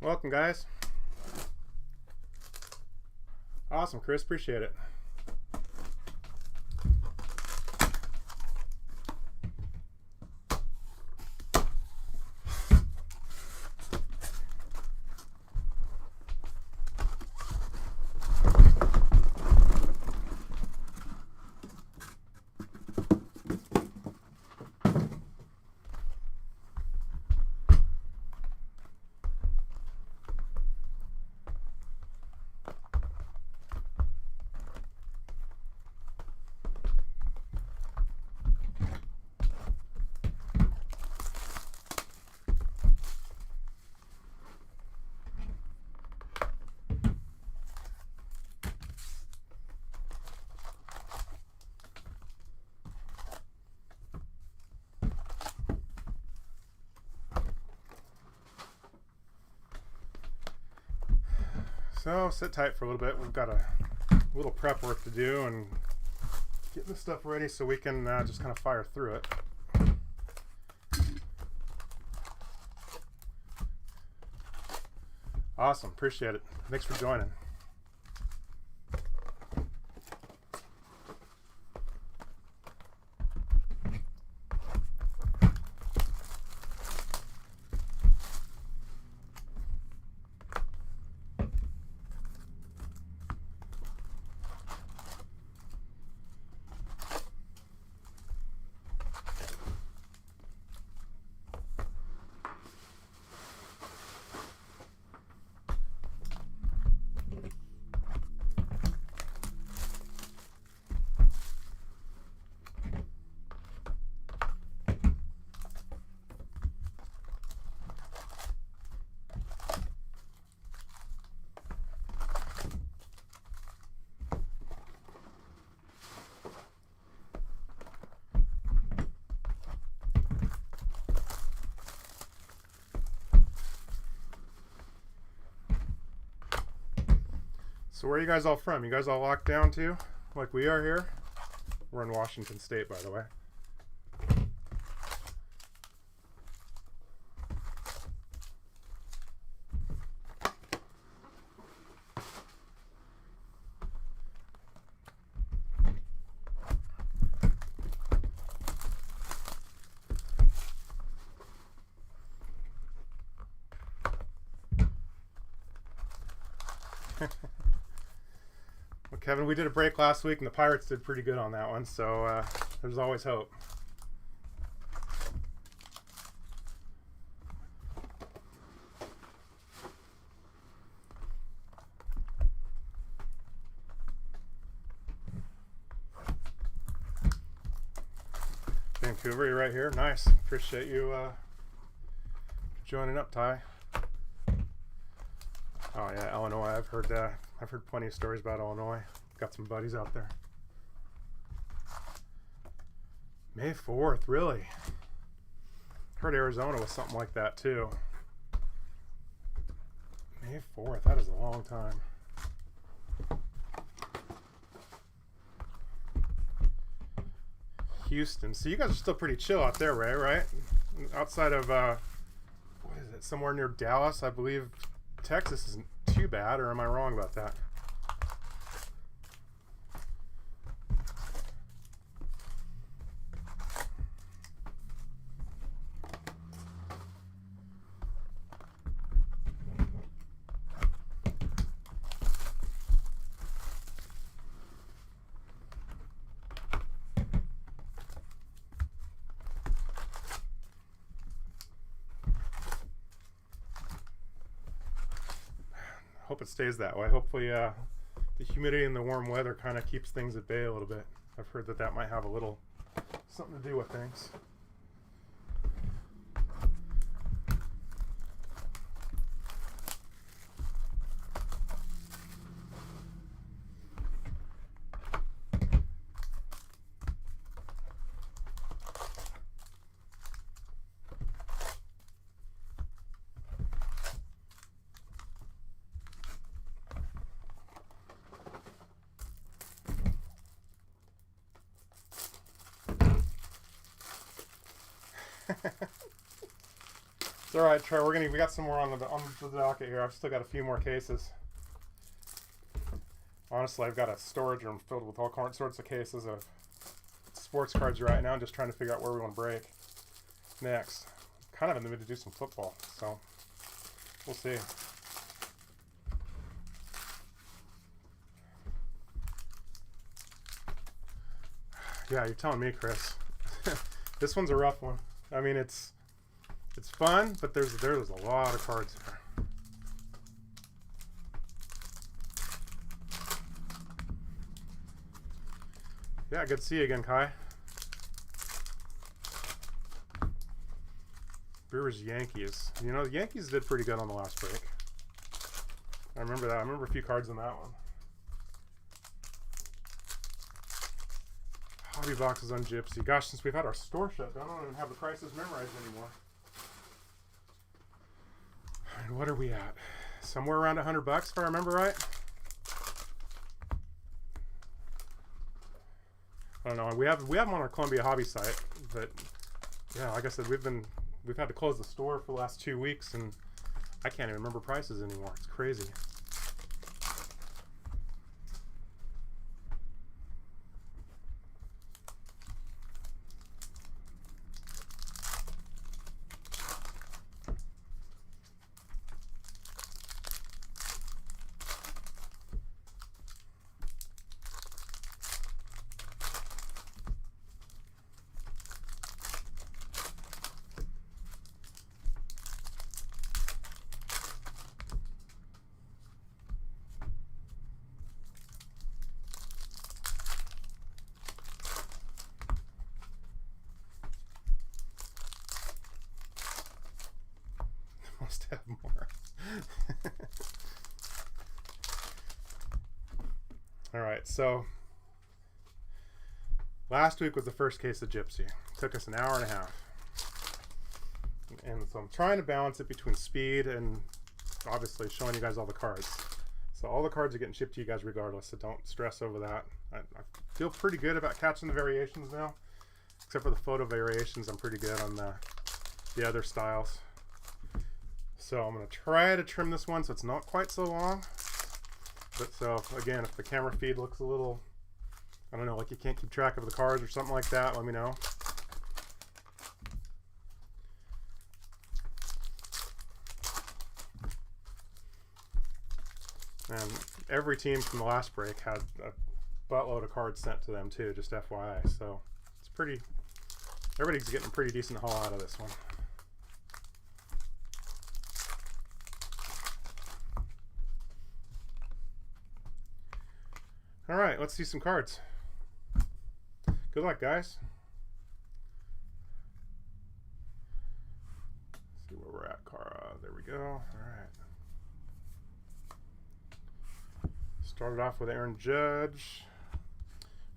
Welcome, guys. Awesome, Chris. Appreciate it. So sit tight for a little bit. We've got a little prep work to do and getting this stuff ready so we can just kind of fire through it. Awesome, appreciate it. Thanks for joining. So where are you guys all from? You guys all locked down too? Like we are here? We're in Washington State, by the way. Well, Kevin, we did a break last week, and the Pirates did pretty good on that one, so there's always hope. Vancouver, you're right here. Nice. Appreciate you joining up, Ty. Oh yeah, Illinois. I've heard plenty of stories about Illinois. Got some buddies out there. May 4th, really? Heard Arizona was something like that too. May 4th, that is a long time. Houston. So you guys are still pretty chill out there, Ray, right? Outside of, what is it, somewhere near Dallas, I believe. Texas isn't too bad, or am I wrong about that? Hope it stays that way. Hopefully the humidity and the warm weather kind of keeps things at bay a little bit. I've heard that might have a little something to do with things. all right, Trey. We got some more on the docket here. I've still got a few more cases. Honestly, I've got a storage room filled with all sorts of cases of sports cards right now. I'm just trying to figure out where we want to break next. Kind of in the mood to do some football, so we'll see. Yeah, you're telling me, Chris. This one's a rough one. I mean, it's fun, but there's a lot of cards here. Yeah, good to see you again, Kai. Brewers Yankees. You know, the Yankees did pretty good on the last break. I remember that. I remember a few cards in that one. Hobby boxes on Gypsy. Gosh, since we've had our store shut down, I don't even have the prices memorized anymore. And what are we at? Somewhere around $100 if I remember right. I don't know. We have them on our Columbia hobby site, but yeah, like I said, we've had to close the store for the last 2 weeks, and I can't even remember prices anymore. It's crazy. Must have more. All right, so last week was the first case of Gypsy. It took us an hour and a half. And so I'm trying to balance it between speed and obviously showing you guys all the cards. So all the cards are getting shipped to you guys regardless, so don't stress over that. I feel pretty good about catching the variations now. Except for the photo variations, I'm pretty good on the other styles. So I'm going to try to trim this one so it's not quite so long. But so, again, if the camera feed looks a little, I don't know, like you can't keep track of the cards or something like that, let me know. And every team from the last break had a buttload of cards sent to them too, just FYI. So it's pretty, everybody's getting a pretty decent haul out of this one. All right, let's see some cards. Good luck, guys. Let's see where we're at, Cara. There we go. All right. Started off with Aaron Judge,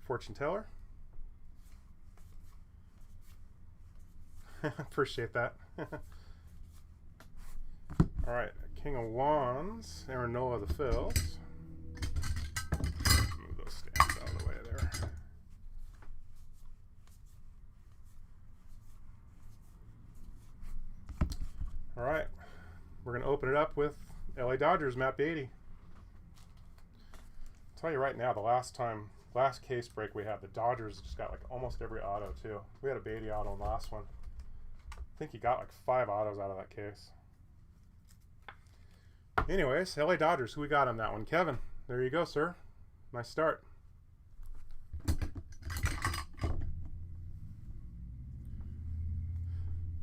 fortune teller. Appreciate that. All right, King of Wands, Aaron Nola the Fills. Move those stamps out of the way there. All right, we're going to open it up with LA Dodgers, map 80. I'll tell you right now, the last case break we had, the Dodgers just got like almost every auto too. We had a Beatty auto in the last one. I think he got like 5 autos out of that case. Anyways, LA Dodgers, who we got on that one? Kevin, there you go, sir. Nice start.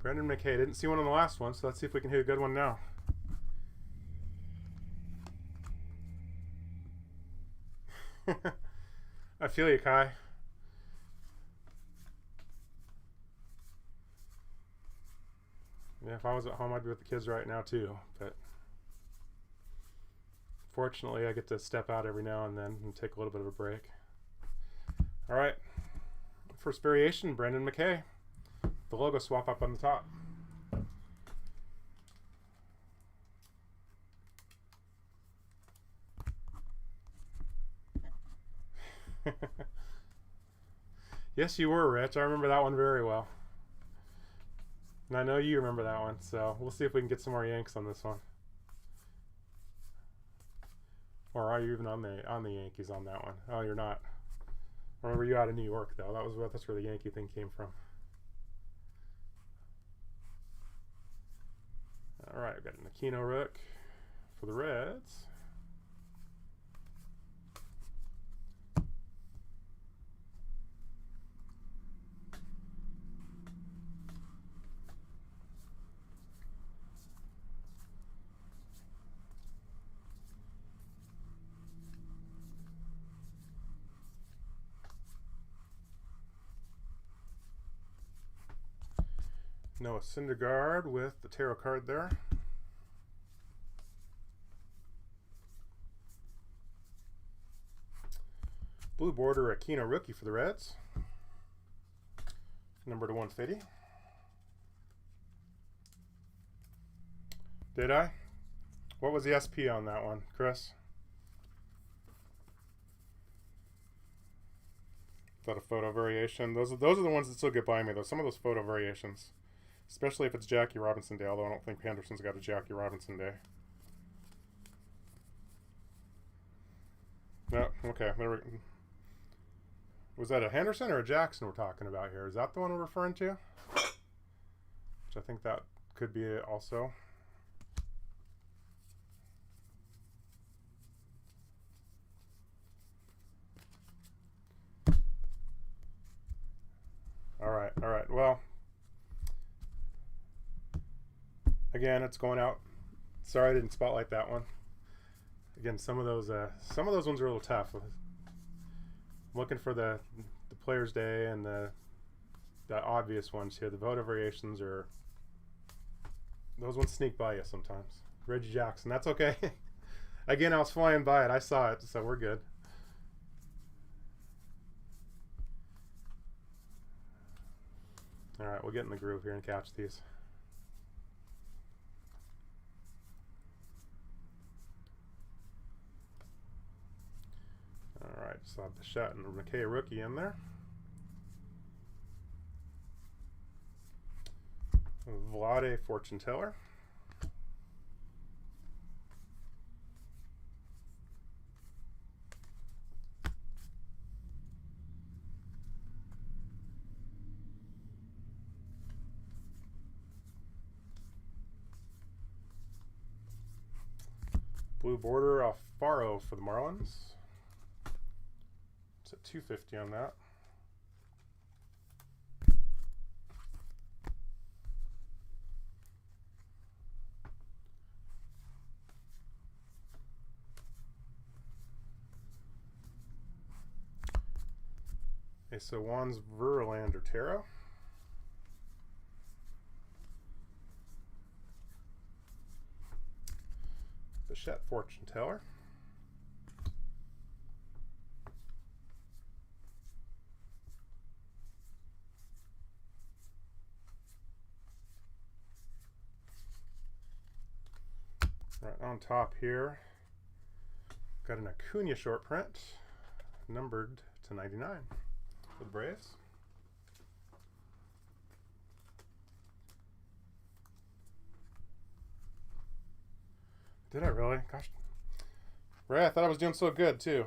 Brendan McKay, didn't see one on the last one, so let's see if we can hit a good one now. I feel you, Kai. Yeah, if I was at home, I'd be with the kids right now too, but fortunately I get to step out every now and then and take a little bit of a break. All right, first variation, Brendan McKay. The logo swap up on the top. Yes, you were, Rich. I remember that one very well. And I know you remember that one, so we'll see if we can get some more Yanks on this one. Or are you even on the Yankees on that one? Oh, you're not. Or were you out of New York though? That's where the Yankee thing came from. All right, we've got an Aquino Rook for the Reds. Noah Syndergaard with the tarot card there. Blue border Aquino rookie for the Reds. Number to 150. Did I? What was the SP on that one, Chris? Is that a photo variation? Those are the ones that still get by me though. Some of those photo variations. Especially if it's Jackie Robinson Day, although I don't think Henderson's got a Jackie Robinson Day. No, okay. Was that a Henderson or a Jackson we're talking about here? Is that the one we're referring to? Which I think that could be it also. All right. Well, again, it's going out. Sorry I didn't spotlight that one. Again, some of those ones are a little tough. I'm looking for the Players' Day and the obvious ones here. The photo variations are, those ones sneak by you sometimes. Reggie Jackson, that's okay. Again, I was flying by it. I saw it, so we're good. All right, we'll get in the groove here and catch these. All right, so I have the Shat and McKay rookie in there. Vlade Fortune Teller. Blue border Alfaro for the Marlins. It's at 250 on that. Okay, so Juan's Verlander Tarot. Bichette Fortune Teller. Right on top here, got an Acuna short print, numbered to 99 for the Braves. Did I really? Gosh. Ray, I thought I was doing so good too.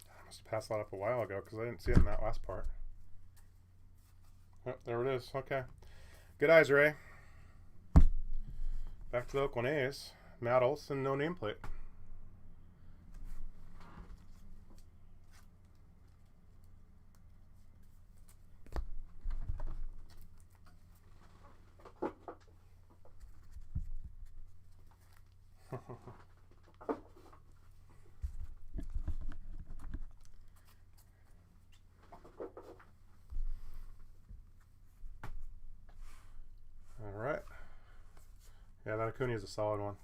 I must have passed that up a while ago because I didn't see it in that last part. Oh, there it is. Okay. Good eyes, Ray. Back to the Oakland A's. Matt Olson, no nameplate. All right. Yeah, that Acuna is a solid one.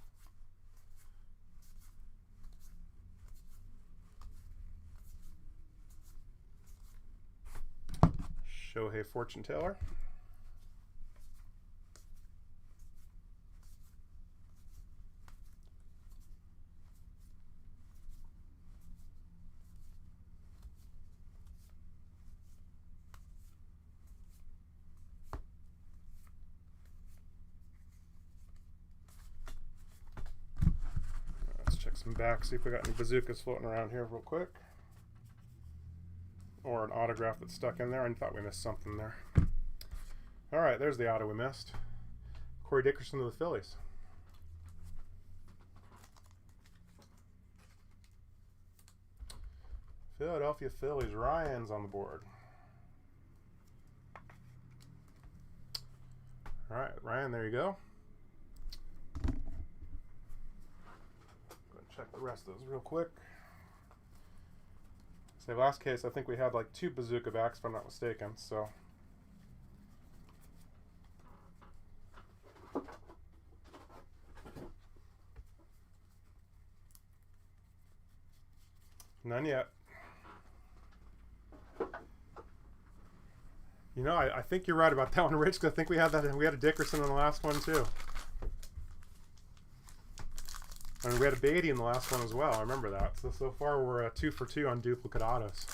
Shohei Fortune Teller. some back, see if we got any bazookas floating around here real quick. Or an autograph that's stuck in there. I thought we missed something there. All right, there's the auto we missed. Corey Dickerson of the Phillies. Philadelphia Phillies. Ryan's on the board. All right, Ryan, there you go. Check the rest of those real quick. So last case, I think we had like 2 bazooka backs, if I'm not mistaken. So. None yet. You know, I think you're right about that one, Rich, because I think we had that. We had a Dickerson in the last one too. And we had a Beatty in the last one as well. I remember that. So far we're 2 for 2 on duplicate autos.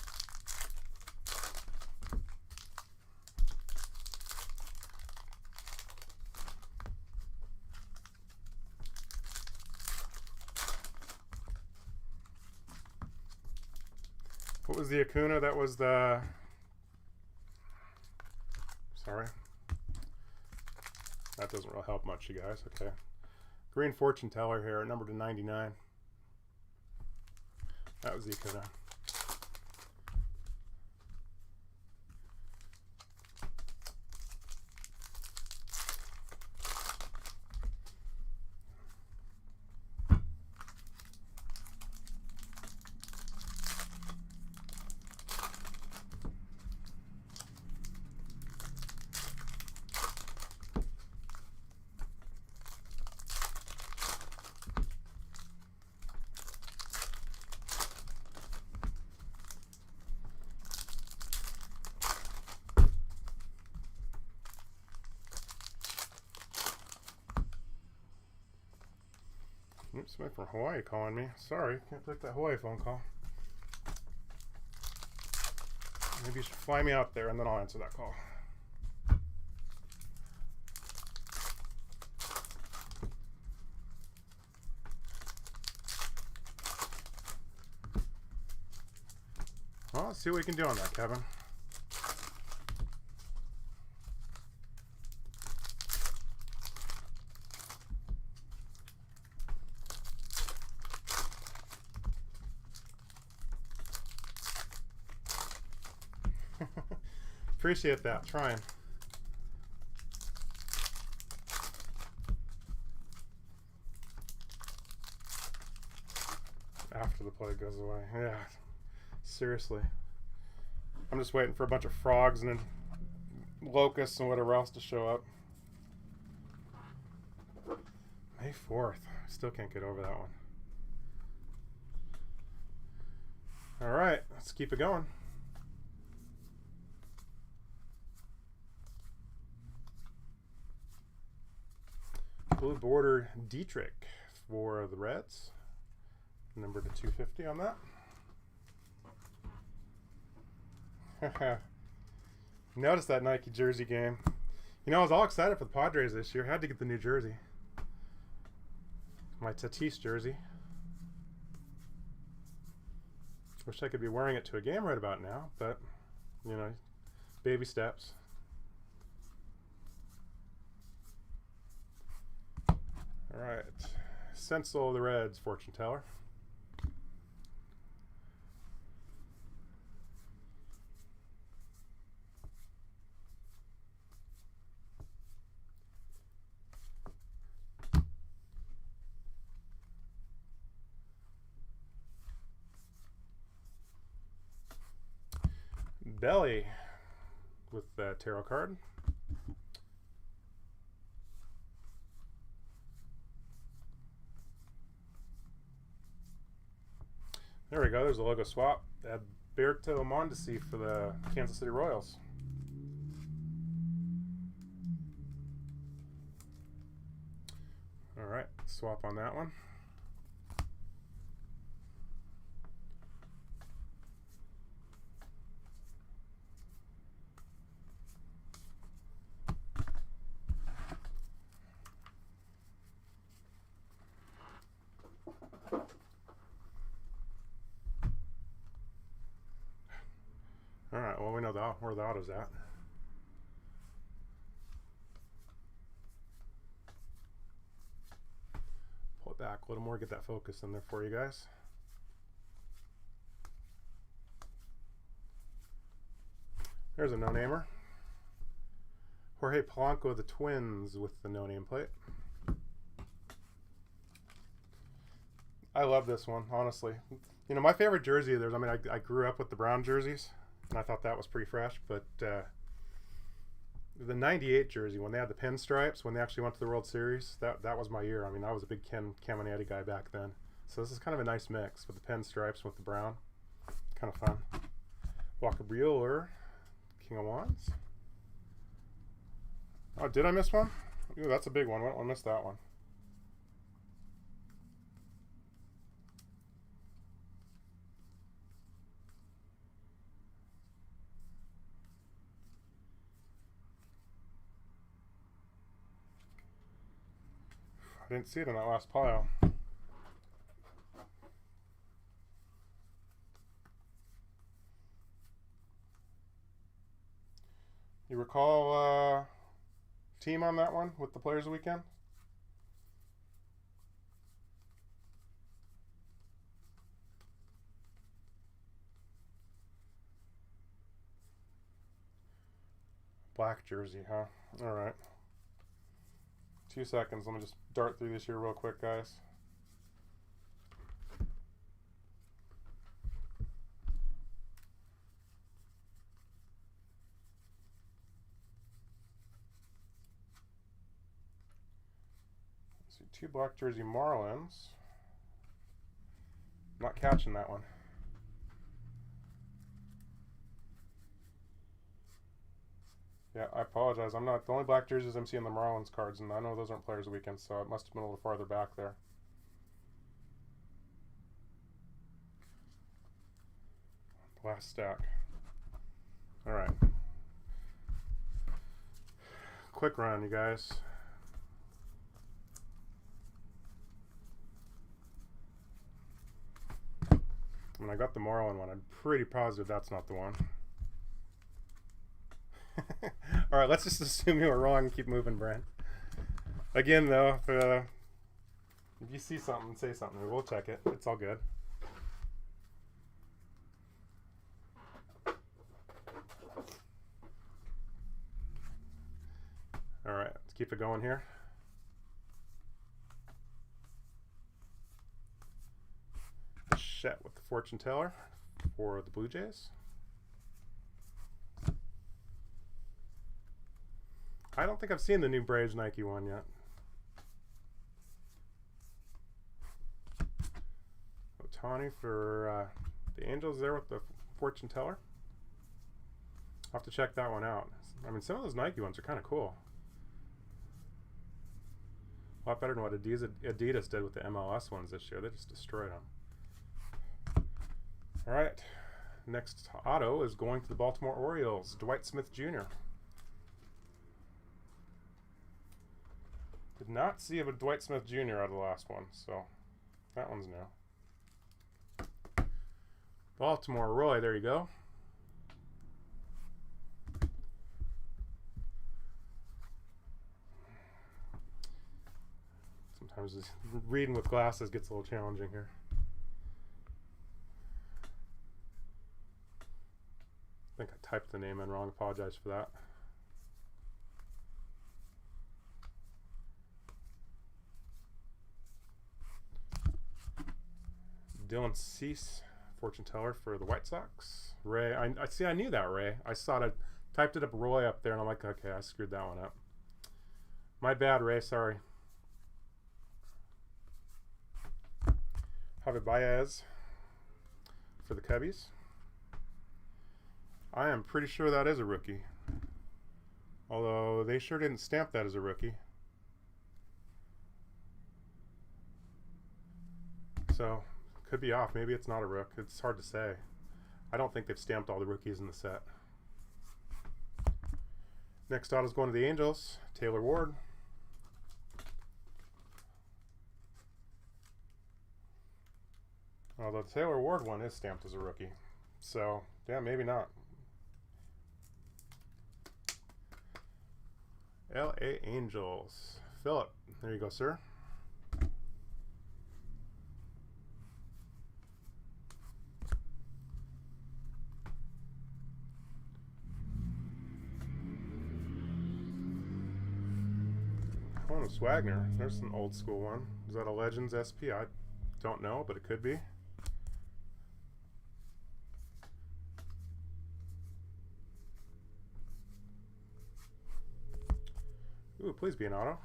What was the Acuna? That was the... Sorry. That doesn't really help much, you guys. Okay. Green Fortune Teller here, numbered to 99. That was the Acuna. Oops, somebody from Hawaii calling me. Sorry, can't take that Hawaii phone call. Maybe you should fly me out there and then I'll answer that call. Well, let's see what we can do on that, Kevin. Appreciate that. Trying. After the play goes away. Yeah. Seriously. I'm just waiting for a bunch of frogs and then locusts and whatever else to show up. May 4th. Still can't get over that one. All right. Let's keep it going. Blue border Dietrich for the Reds. Number to 250 on that. Notice that Nike jersey game. You know, I was all excited for the Padres this year. Had to get the new jersey. My Tatis jersey. Wish I could be wearing it to a game right about now, but, you know, baby steps. All right, Senzel of the Reds, Fortune Teller. Belly with the tarot card. There we go. There's a logo swap. Alberto Mondesi for the Kansas City Royals. All right, swap on that one. All right, well, we know where the auto's at. Pull it back a little more, get that focus in there for you guys. There's a no-namer. Jorge Polanco, the Twins, with the no-name plate. I love this one, honestly. You know, my favorite jersey of theirs, I mean, I grew up with the brown jerseys, and I thought that was pretty fresh, but the 98 jersey, when they had the pinstripes, when they actually went to the World Series, that was my year. I mean, I was a big Ken Caminiti guy back then. So this is kind of a nice mix with the pinstripes with the brown. Kind of fun. Walker Buehler, King of Wands. Oh, did I miss one? Ooh, that's a big one. I missed that one. I didn't see it in that last pile. You recall team on that one with the Players Weekend? Black jersey, huh? All right. 2 seconds. Let me just dart through this here real quick, guys. Let's see, 2 black jersey Marlins. Not catching that one. Yeah, I apologize. I'm not the only black jerseys I'm seeing the Marlins cards, and I know those aren't Players Weekend, so it must have been a little farther back there. Last stack. All right. Quick run, you guys. When I got the Marlin one, I'm pretty positive that's not the one. All right, let's just assume you were wrong and keep moving, Brent. Again, though, if you see something, say something. We'll check it. It's all good. All right, let's keep it going here. Shet with the fortune teller for the Blue Jays. I don't think I've seen the new Braves Nike one yet. Ohtani for the Angels there with the fortune teller. I'll have to check that one out. I mean, some of those Nike ones are kind of cool. A lot better than what Adidas did with the MLS ones this year. They just destroyed them. All right, next auto is going to the Baltimore Orioles, Dwight Smith Jr. Did not see a Dwight Smith Jr. out of the last one, so that one's new. Baltimore Roy, there you go. Sometimes reading with glasses gets a little challenging here. I think I typed the name in wrong. Apologize for that. Dylan Cease, fortune teller for the White Sox. Ray, I see. I knew that, Ray. I saw it. I typed it up, Roy, up there, and I'm like, okay, I screwed that one up. My bad, Ray. Sorry. Javi Baez for the Cubbies. I am pretty sure that is a rookie. Although they sure didn't stamp that as a rookie. So, could be off. Maybe it's not a rook. It's hard to say. I don't think they've stamped all the rookies in the set. Next auto is going to the Angels. Taylor Ward. Although the Taylor Ward one is stamped as a rookie. So, yeah, maybe not. LA Angels. Philip, there you go, sir. Honus Wagner. There's an old school one. Is that a Legends SP? I don't know, but it could be. Ooh, please be an auto.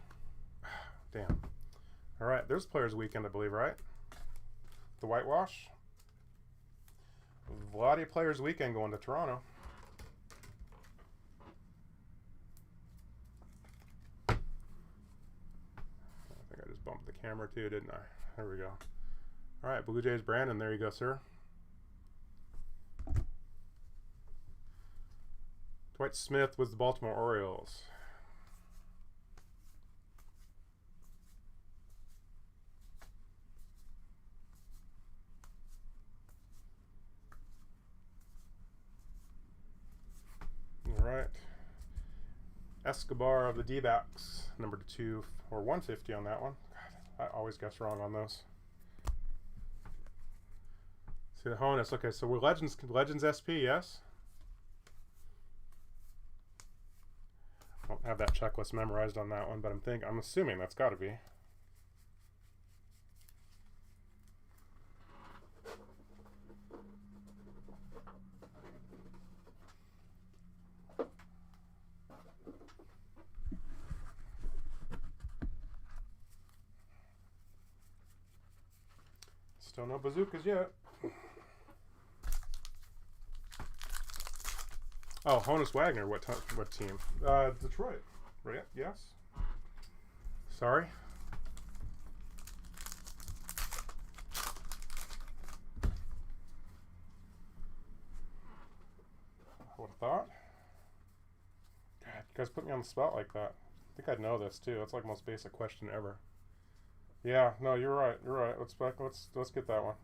Damn. All right, there's Players Weekend, I believe, right? The whitewash. Vladdy Players Weekend going to Toronto. I think I just bumped the camera too, didn't I? There we go. All right, Blue Jays Brandon, there you go, sir. Dwight Smith was the Baltimore Orioles. All right. Escobar of the D-backs, number 2 or 150 on that one. God, I always guess wrong on those. See the Honus. Okay, so we're Legends SP, yes? I don't have that checklist memorized on that one, but I'm assuming that's got to be. Still no bazookas yet. Oh, Honus Wagner. What team? Detroit. Right? Yes. Sorry. I would have thought. God, you guys put me on the spot like that. I think I'd know this too. That's like the most basic question ever. Yeah, no, you're right. You're right. Let's get that one.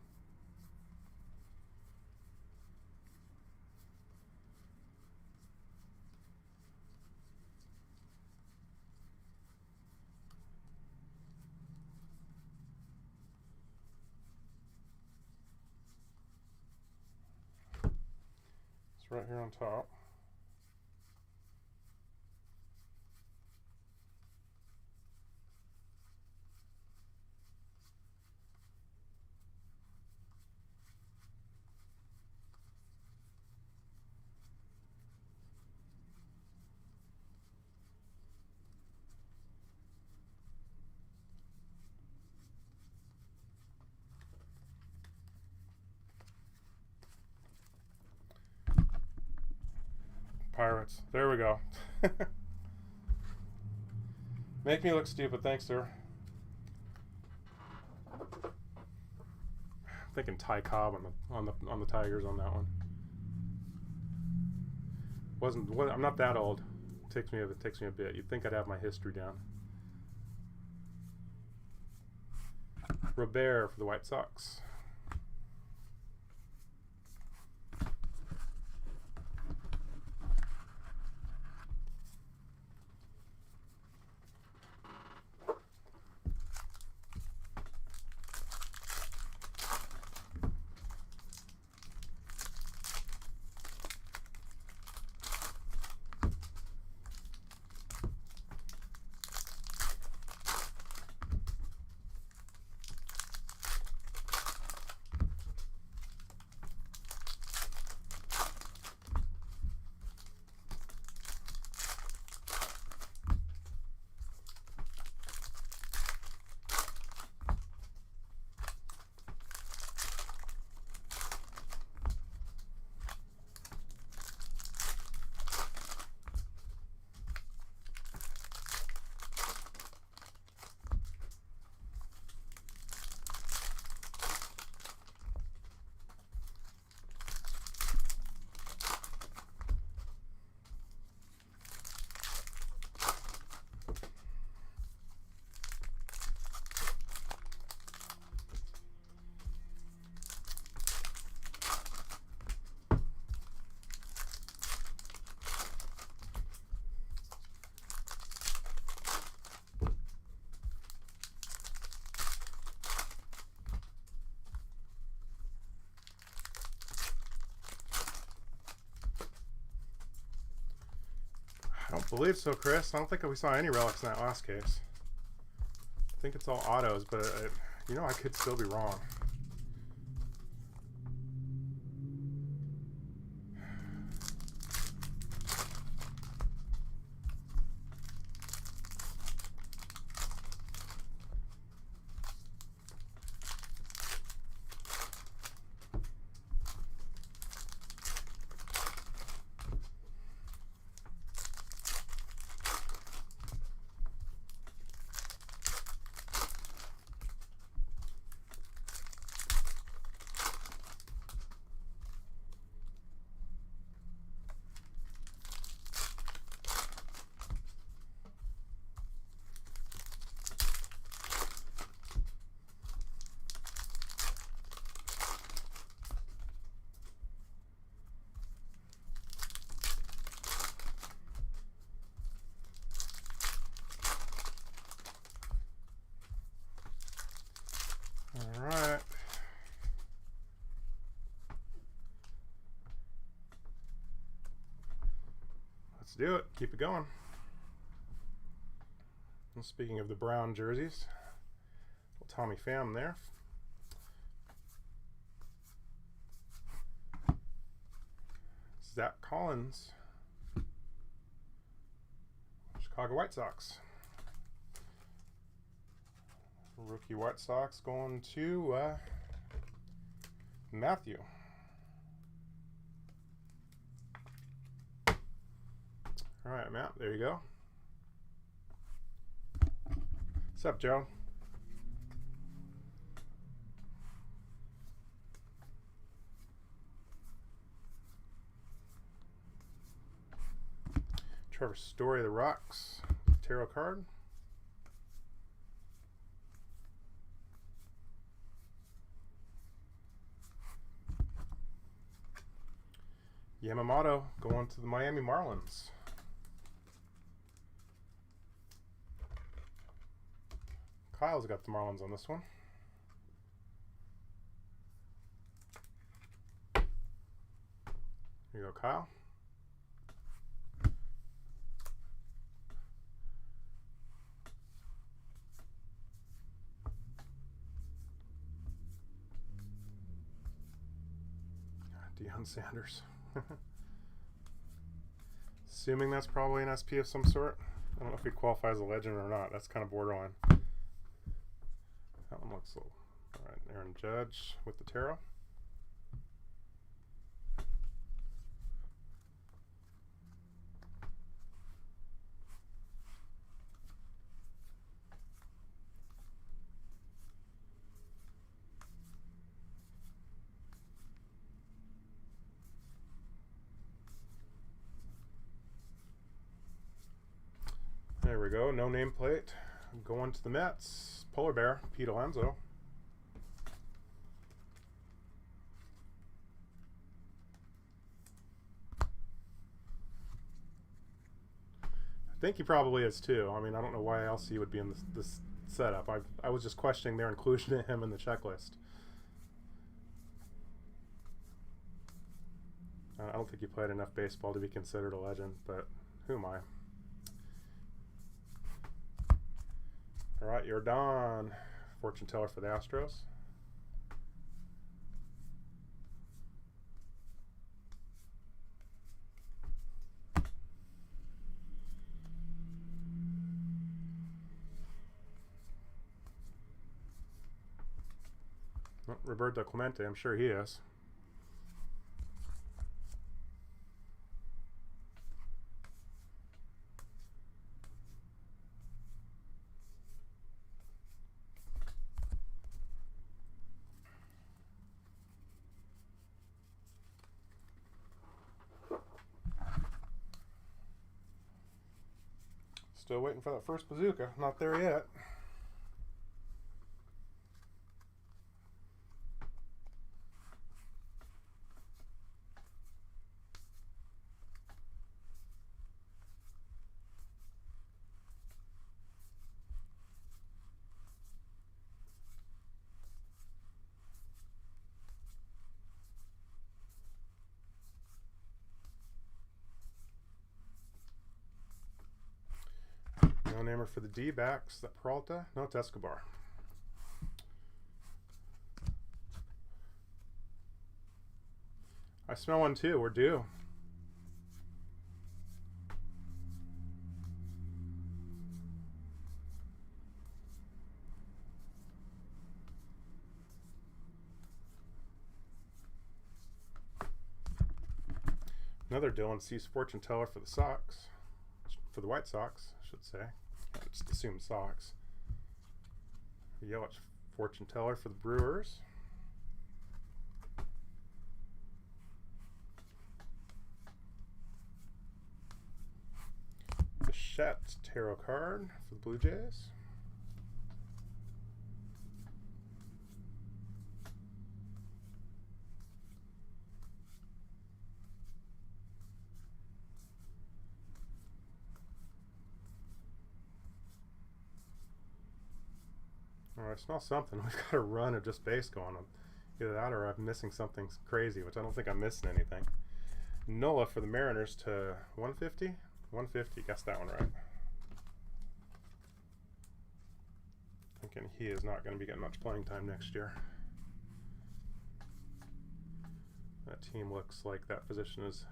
It's right here on top. Pirates. There we go. Make me look stupid, thanks, sir. I'm thinking Ty Cobb on the Tigers on that one. I'm not that old. It takes me a bit. You'd think I'd have my history down. Robert for the White Sox. I don't believe so, Chris. I don't think we saw any relics in that last case. I think it's all autos, but you know, I could still be wrong. All right. Let's do it. Keep it going. And speaking of the brown jerseys, little Tommy Pham there. Zach Collins, Chicago White Sox. Rookie White Sox going to Matthew. All right, Matt, there you go. What's up, Joe? Trevor Story of the Rocks, tarot card. Yamamoto going to the Miami Marlins. Kyle's got the Marlins on this one. Here you go, Kyle. Deion Sanders. Assuming that's probably an SP of some sort. I don't know if he qualifies as a legend or not. That's kind of borderline. That one looks a little. All right, Aaron Judge with the tarot. There we go, no nameplate. Going to the Mets, Polar Bear, Pete Alonso. I think he probably is too. I mean, I don't know why else he would be in this setup. I was just questioning their inclusion of him in the checklist. I don't think he played enough baseball to be considered a legend, but who am I? All right, you're Don, fortune teller for the Astros. Oh, Roberto Clemente, I'm sure he is. Still waiting for that first bazooka. Not there yet. No namer for the D-backs. Is that Peralta? No, it's Escobar. I smell one too. We're due. Another Dylan Cease fortune teller for the Sox. For the White Sox, I should say. I just assume Sox. Yelich fortune teller for the Brewers. Bichette tarot card for the Blue Jays. I smell something. We've got a run of just base going on. Either that or I'm missing something crazy, which I don't think I'm missing anything. Nola for the Mariners to 150? 150, guessed that one right. Thinking he is not going to be getting much playing time next year. That team looks like that position is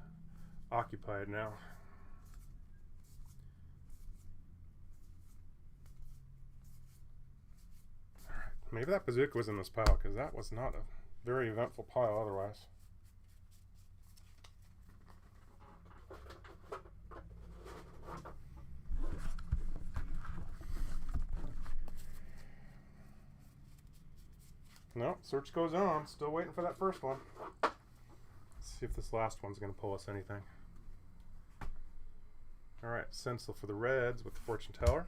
occupied now. Maybe that bazooka was in this pile, because that was not a very eventful pile otherwise. No, search goes on. Still waiting for that first one. Let's see if this last one's going to pull us anything. All right, Sensel for the Reds with the fortune teller.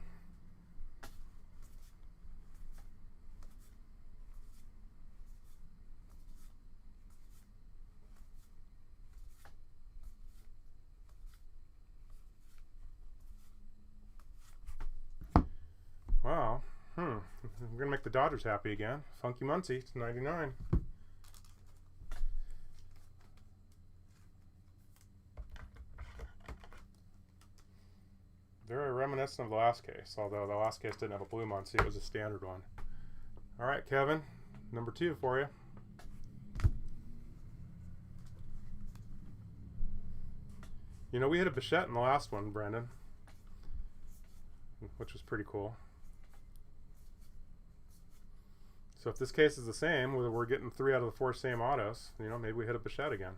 Wow. We're going to make the Dodgers happy again. Funky Muncie to 99. Very reminiscent of the last case, although the last case didn't have a blue Muncie. It was a standard one. All right, Kevin. Number 2 for you. You know, we hit a Bichette in the last one, Brendan, which was pretty cool. So if this case is the same, we're getting 3 out of the 4 same autos, you know, maybe we hit a Bichette again.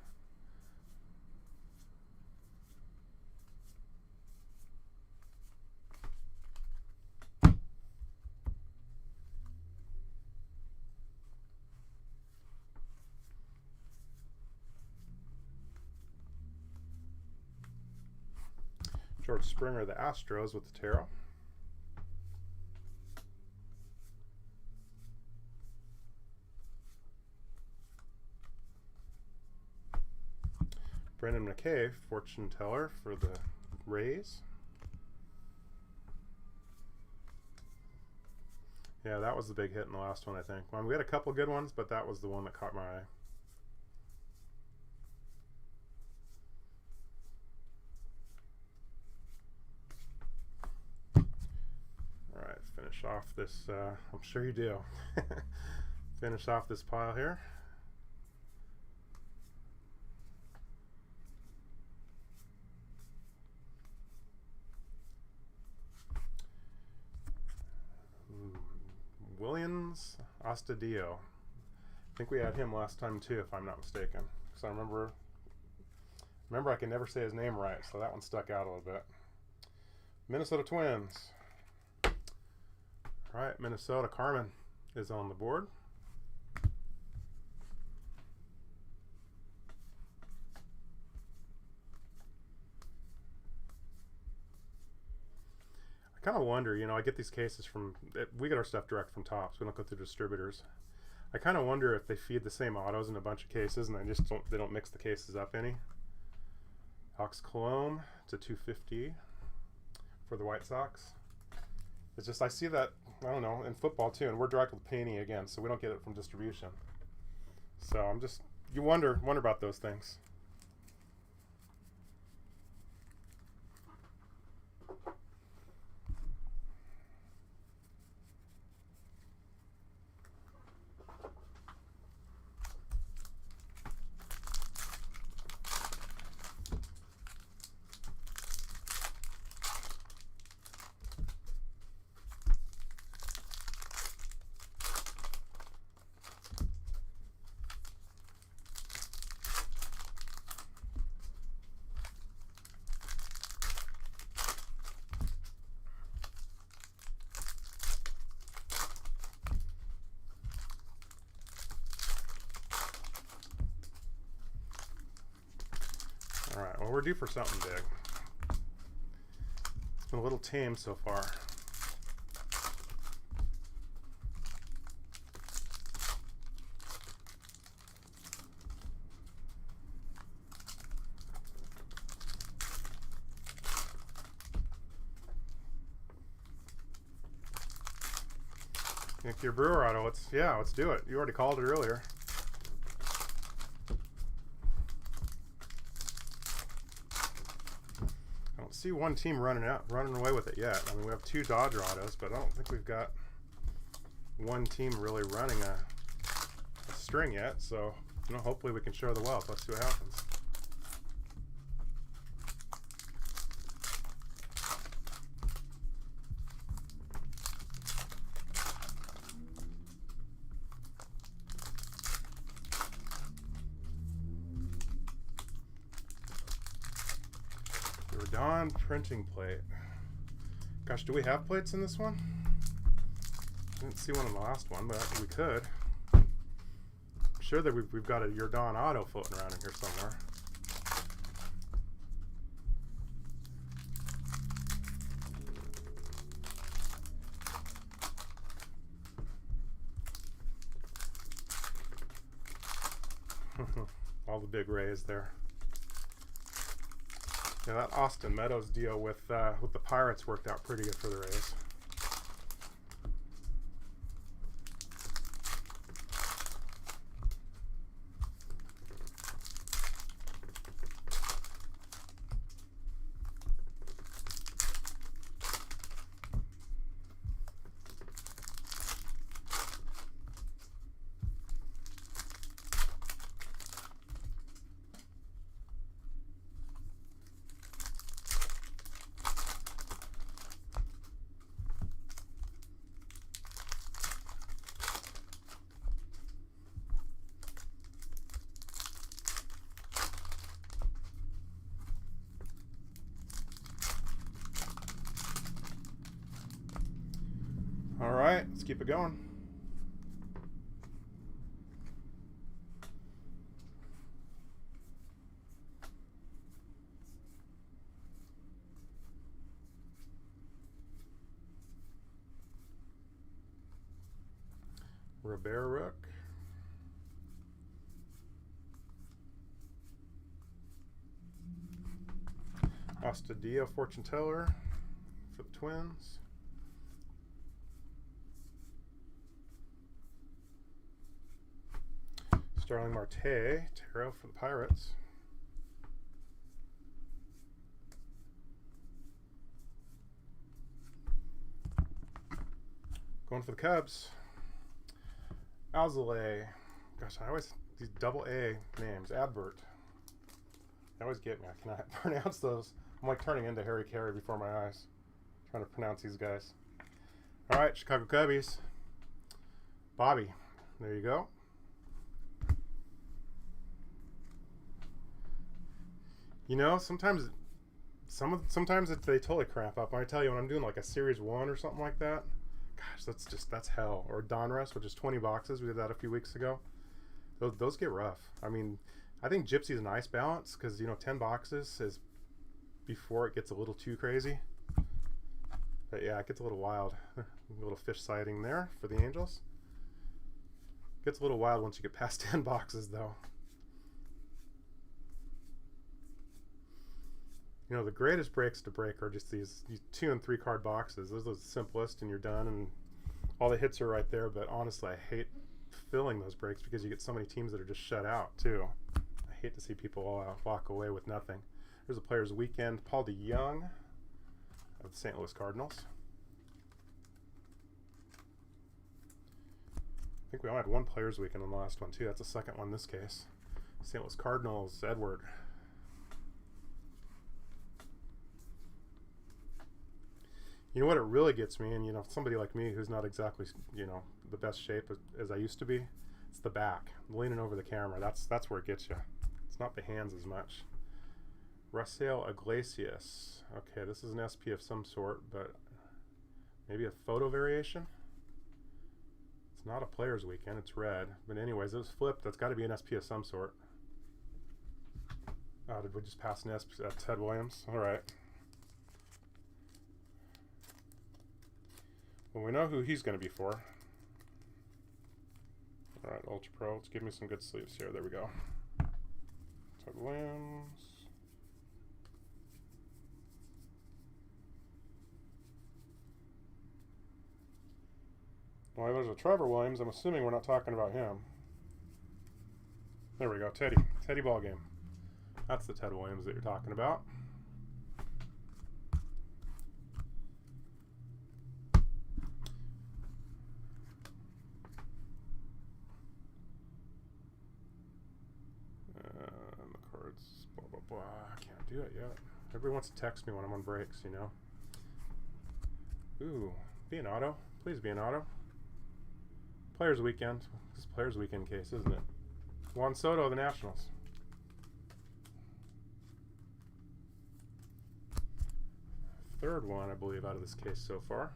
George Springer, the Astros with the tarot. Brendan McKay, fortune teller for the Rays. Yeah, that was the big hit in the last one, I think. Well, we had a couple good ones, but that was the one that caught my eye. All right, finish off this. I'm sure you do. Finish off this pile here. Williams Astudillo. I think we had him last time too, if I'm not mistaken. So I remember I can never say his name right, so that one stuck out a little bit. Minnesota Twins. All right, Minnesota. Carmen is on the board. I kind of wonder, you know, I get these cases from, we get our stuff direct from Topps. We don't go through distributors. I kind of wonder if they feed the same autos in a bunch of cases and they don't mix the cases up any. Alex Colomb to 250 for the White Sox. It's just, I see that, I don't know, in football too, and we're direct with Paney again, so we don't get it from distribution. So I'm just, you wonder about those things. Well, we're due for something big. It's been a little tame so far. Nick, your brewer auto. Let's do it. You already called it earlier. I don't see one team running away with it yet. I mean, we have 2 Dodger autos, but I don't think we've got one team really running a string yet. So, you know, hopefully we can show the wealth. Let's see what happens. Dawn printing plate. Gosh, do we have plates in this one? I didn't see one in the last one, but we could. I'm sure that we've got a Your Dawn auto floating around in here somewhere. All the big rays there. Yeah, that Austin Meadows deal with the Pirates worked out pretty good for the Rays. All right, let's keep it going. Robert Rook. Astadio Fortune Teller for the Twins. Starling Marte, Tarot for the Pirates. Going for the Cubs. Alzolay. Gosh, I always, these double A names. Advert. They always get me. I cannot pronounce those. I'm like turning into Harry Carey before my eyes. Trying to pronounce these guys. All right, Chicago Cubbies. Bobby. There you go. You know, sometimes they totally crap up. I tell you, when I'm doing like a series 1 or something like that, gosh, that's hell. Or Donruss, which is 20 boxes. We did that a few weeks ago. Those get rough. I mean, I think Gypsy is a nice balance because, you know, 10 boxes is before it gets a little too crazy. But yeah, it gets a little wild. A little fish sighting there for the Angels. Gets a little wild once you get past 10 boxes, though. You know, the greatest breaks to break are just these 2 and 3 card boxes. Those are the simplest, and you're done, and all the hits are right there. But honestly, I hate filling those breaks because you get so many teams that are just shut out too. I hate to see people all walk away with nothing. There's a Players Weekend. Paul DeYoung of the St. Louis Cardinals. I think we only had one Players Weekend on the last one too. That's the second one in this case. St. Louis Cardinals, Edward. You know what it really gets me, and you know, somebody like me who's not exactly, you know, the best shape as I used to be, it's the back, leaning over the camera. That's where it gets you. It's not the hands as much. Rafael Iglesias. Okay, this is an SP of some sort, but maybe a photo variation. It's not a Players Weekend. It's red, but anyways, it was flipped. That's got to be an SP of some sort. Oh, did we just pass Nisp? Ted Williams. All right. Well, we know who he's going to be for. All right, Ultra Pro. Let's give me some good sleeves here. There we go. Ted Williams. Well, there's a Trevor Williams. I'm assuming we're not talking about him. There we go. Teddy. Teddy Ballgame. That's the Ted Williams that you're talking about. And the cards, blah, blah, blah. I can't do it yet. Everybody wants to text me when I'm on breaks, you know. Ooh, be an auto. Please be an auto. Players Weekend. This is Players Weekend case, isn't it? Juan Soto of the Nationals. Third one, I believe, out of this case so far.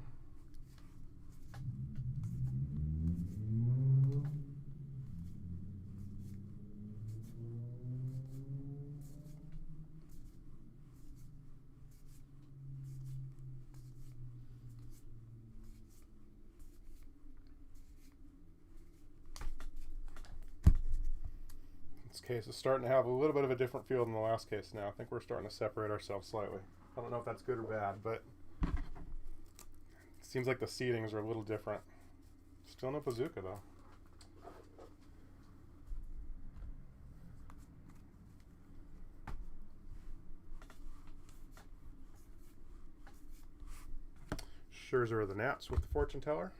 This case is starting to have a little bit of a different feel than the last case now. I think we're starting to separate ourselves slightly. I don't know if that's good or bad, but it seems like the seedings are a little different. Still no bazooka, though. Scherzer of the Nats with the fortune teller.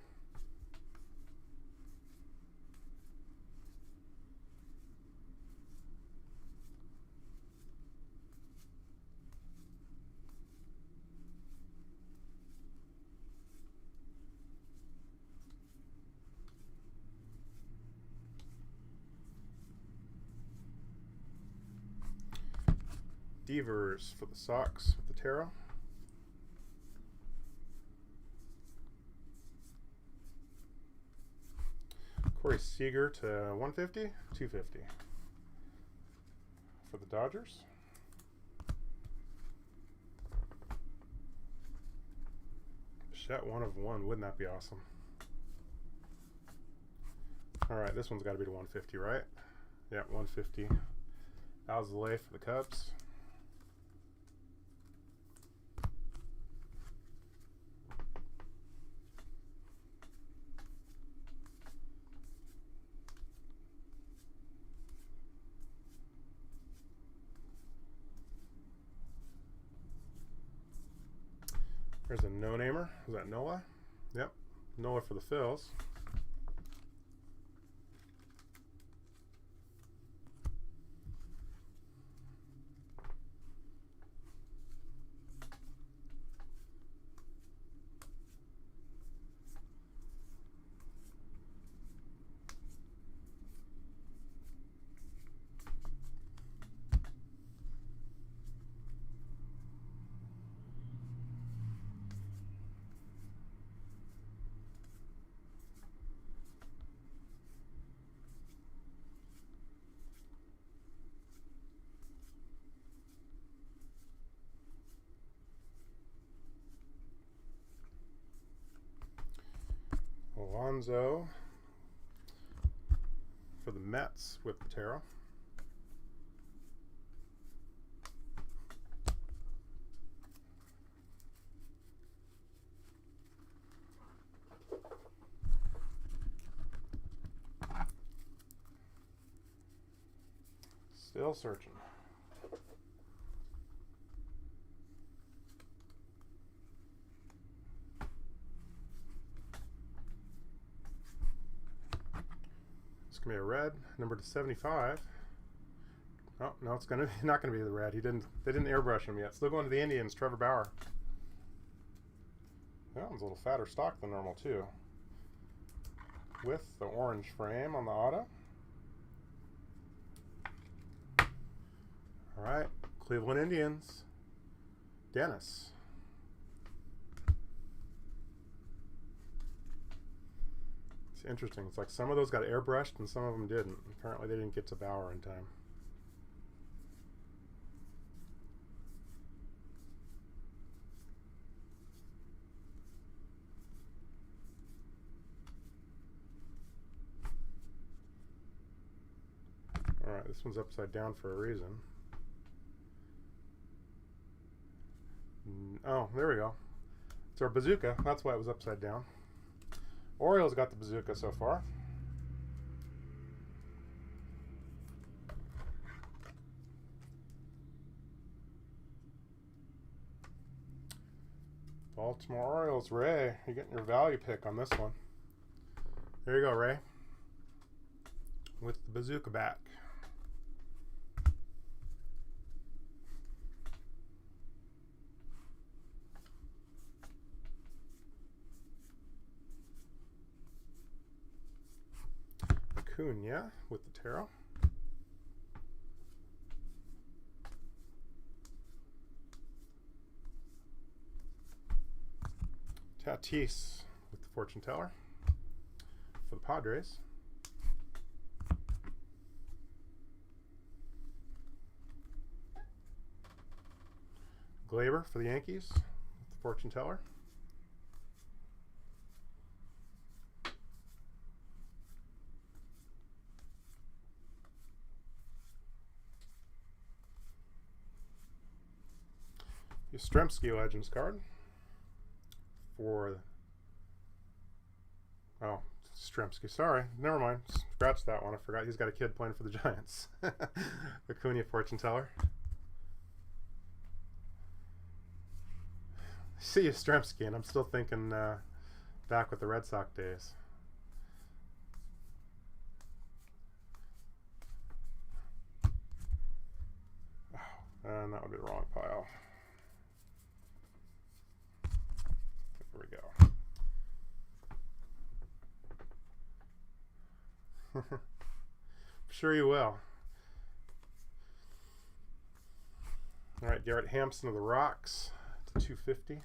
Devers for the Sox with the tarot. Corey Seager to 150, 250 for the Dodgers. Bichette 1 of 1, wouldn't that be awesome? All right, this one's got to be to 150, right? Yeah, 150. Alzolay for the Cubs. There's a no-namer. Is that Nola? Yep. Nola for the Phils. Alonso for the Mets with the tarot. Still searching. It's gonna be a red, number to 75. Oh no, it's gonna not gonna be the red. They didn't airbrush him yet. Still going to the Indians. Trevor Bauer. That one's a little fatter stock than normal too. With the orange frame on the auto. All right, Cleveland Indians. Dennis. It's interesting. It's like some of those got airbrushed and some of them didn't. Apparently they didn't get to Bauer in time. This one's upside down for a reason. Oh, there we go. It's our bazooka. That's why it was upside down. Orioles got the bazooka so far. Baltimore Orioles, Ray, you're getting your value pick on this one. There you go, Ray. With the bazooka back. Acuna with the tarot. Tatis with the fortune teller for the Padres. Glaber for the Yankees with the fortune teller. Yastrzemski Legends card for, oh, Yastrzemski, sorry, never mind, scratch that one, I forgot he's got a kid playing for the Giants. Acuna fortune teller. I see Yastrzemski and I'm still thinking back with the Red Sox days. Oh, and that would be the wrong pile. There we go. Sure you will. All right, Garrett Hampson of the Rocks to 250.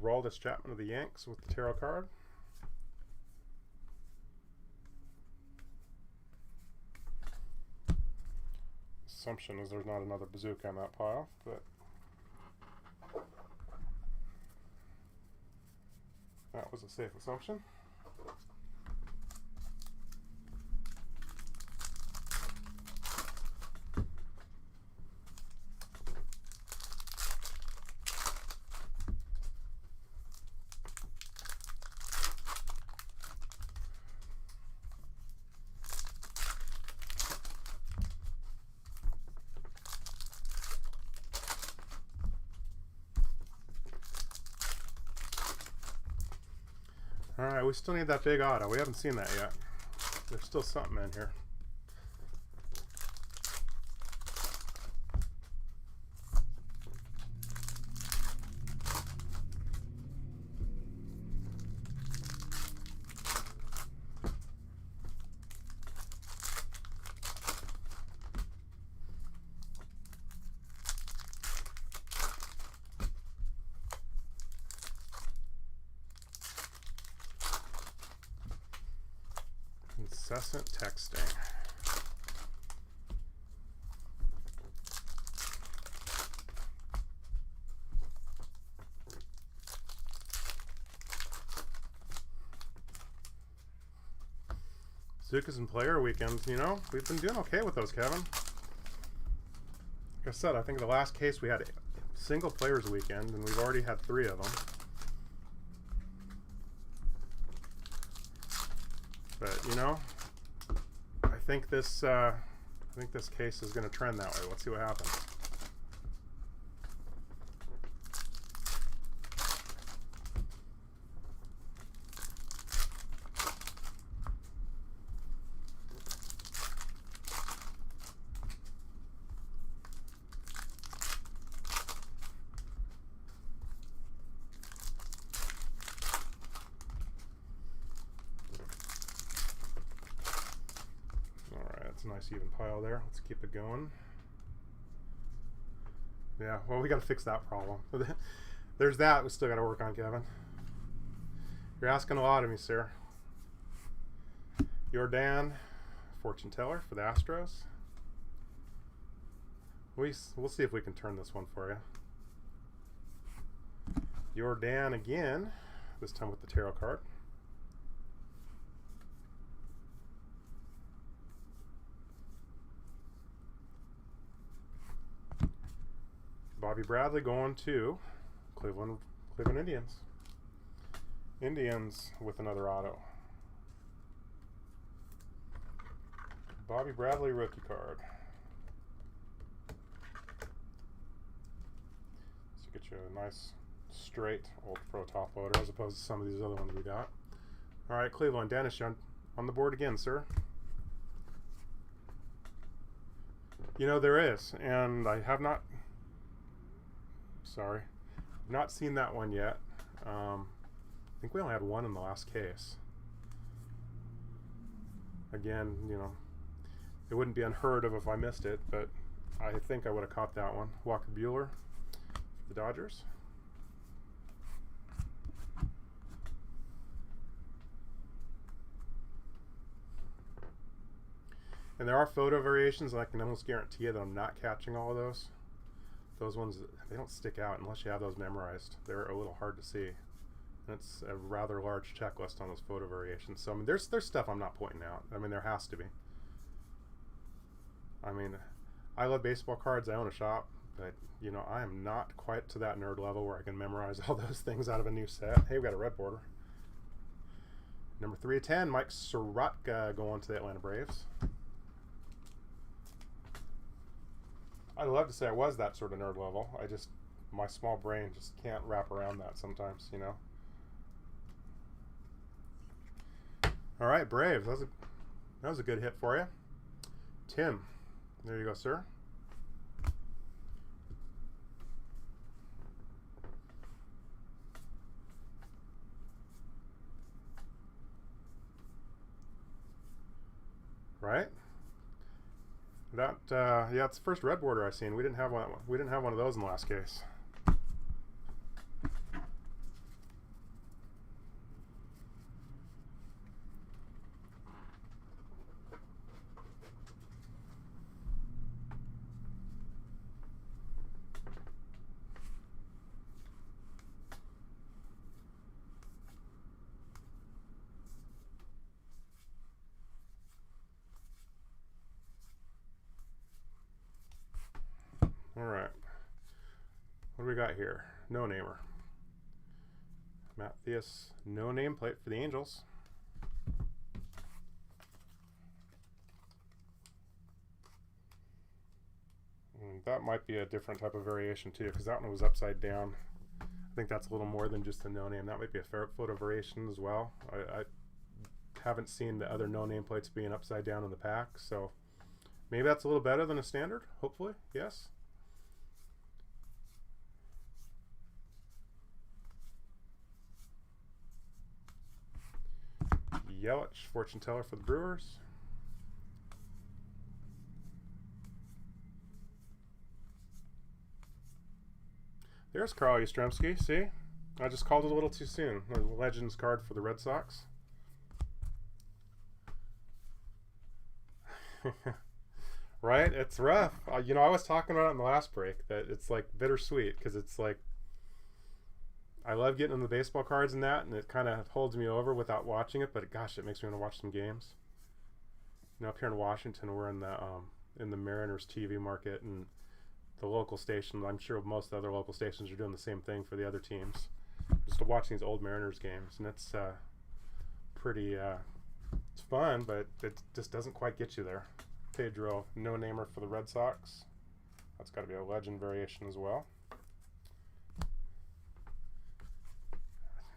Aroldis Chapman of the Yanks with the tarot card. Assumption is there's not another bazooka on that pile, but that was a safe assumption. All right, we still need that big auto. We haven't seen that yet. There's still something in here. Incessant texting. Bazookas and player weekends, you know, we've been doing okay with those, Kevin. Like I said, I think the last case we had a single players weekend, and we've already had 3 of them. But you know, I think this case is going to trend that way. Let's see what happens. That's a nice even pile there. Let's keep it going. Yeah, well, we got to fix that problem. There's that we still got to work on, Kevin. You're asking a lot of me, sir. Jordan, fortune teller for the Astros. We'll see if we can turn this one for you. Jordan again, this time with the tarot card. Bobby Bradley going to Cleveland Indians. Indians with another auto. Bobby Bradley rookie card. So get you a nice straight old pro top loader as opposed to some of these other ones we got. All right, Cleveland, Dennis, you're on the board again, sir. You know, there is, and I have not, sorry, not seen that one yet. I think we only had one in the last case. Again, you know, it wouldn't be unheard of if I missed it, but I think I would have caught that one. Walker Buehler for the Dodgers. And there are photo variations, and I can almost guarantee you that I'm not catching all of those. Those ones, they don't stick out unless you have those memorized. They're a little hard to see. And it's a rather large checklist on those photo variations. So I mean, there's stuff I'm not pointing out. I mean, there has to be. I mean, I love baseball cards. I own a shop, but you know, I am not quite to that nerd level where I can memorize all those things out of a new set. Hey, we got a red border. Number 3/10, Mike Sorotka going to the Atlanta Braves. I'd love to say I was that sort of nerd level. My small brain just can't wrap around that sometimes, you know. All right, Braves. That was a good hit for you. Tim, there you go, sir. Right? That yeah, it's the first red border I've seen. We didn't have one. We didn't have one of those in the last case. All right. What do we got here? No namer. Matthias, no nameplate for the Angels. And that might be a different type of variation too, because that one was upside down. I think that's a little more than just a no name. That might be a photo variation as well. I haven't seen the other no nameplates being upside down in the pack, so maybe that's a little better than a standard. Hopefully, yes. Yelich, fortune teller for the Brewers. There's Carl Yastrzemski. See? I just called it a little too soon. The Legends card for the Red Sox. Right? It's rough. You know, I was talking about it in the last break, that it's like bittersweet, because it's like, I love getting in the baseball cards and that, and it kind of holds me over without watching it, but gosh, it makes me want to watch some games. You know, up here in Washington, we're in the Mariners TV market, and the local stations, I'm sure most of the other local stations are doing the same thing for the other teams, just to watch these old Mariners games, and it's pretty, it's fun, but it just doesn't quite get you there. Pedro, no-namer for the Red Sox. That's got to be a legend variation as well.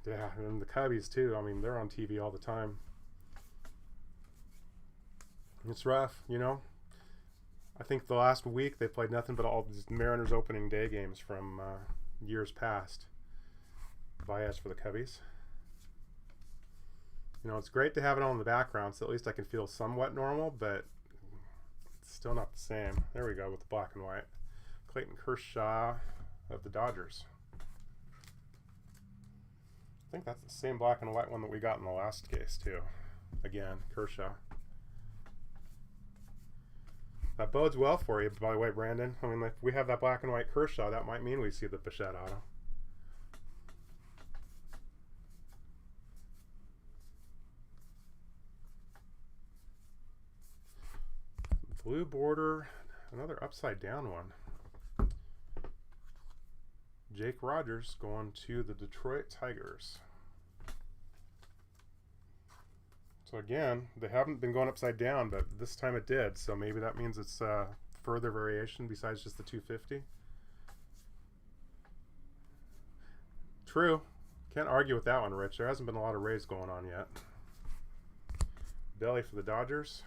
Yeah, and the Cubbies too. I mean, they're on TV all the time. It's rough, you know. I think the last week they played nothing but all these Mariners opening day games from years past. Baez for the Cubbies. You know, it's great to have it on in the background, so at least I can feel somewhat normal, but it's still not the same. There we go with the black and white. Clayton Kershaw of the Dodgers. I think that's the same black and white one that we got in the last case too. Again, Kershaw. That bodes well for you, by the way, Brandon. I mean, if we have that black and white Kershaw, that might mean we see the Bichette auto. Blue border, another upside down one. Jake Rogers going to the Detroit Tigers. So again, they haven't been going upside down, but this time it did. So maybe that means it's further variation besides just the 250. True. Can't argue with that one, Rich. There hasn't been a lot of Rays going on yet. Belly for the Dodgers.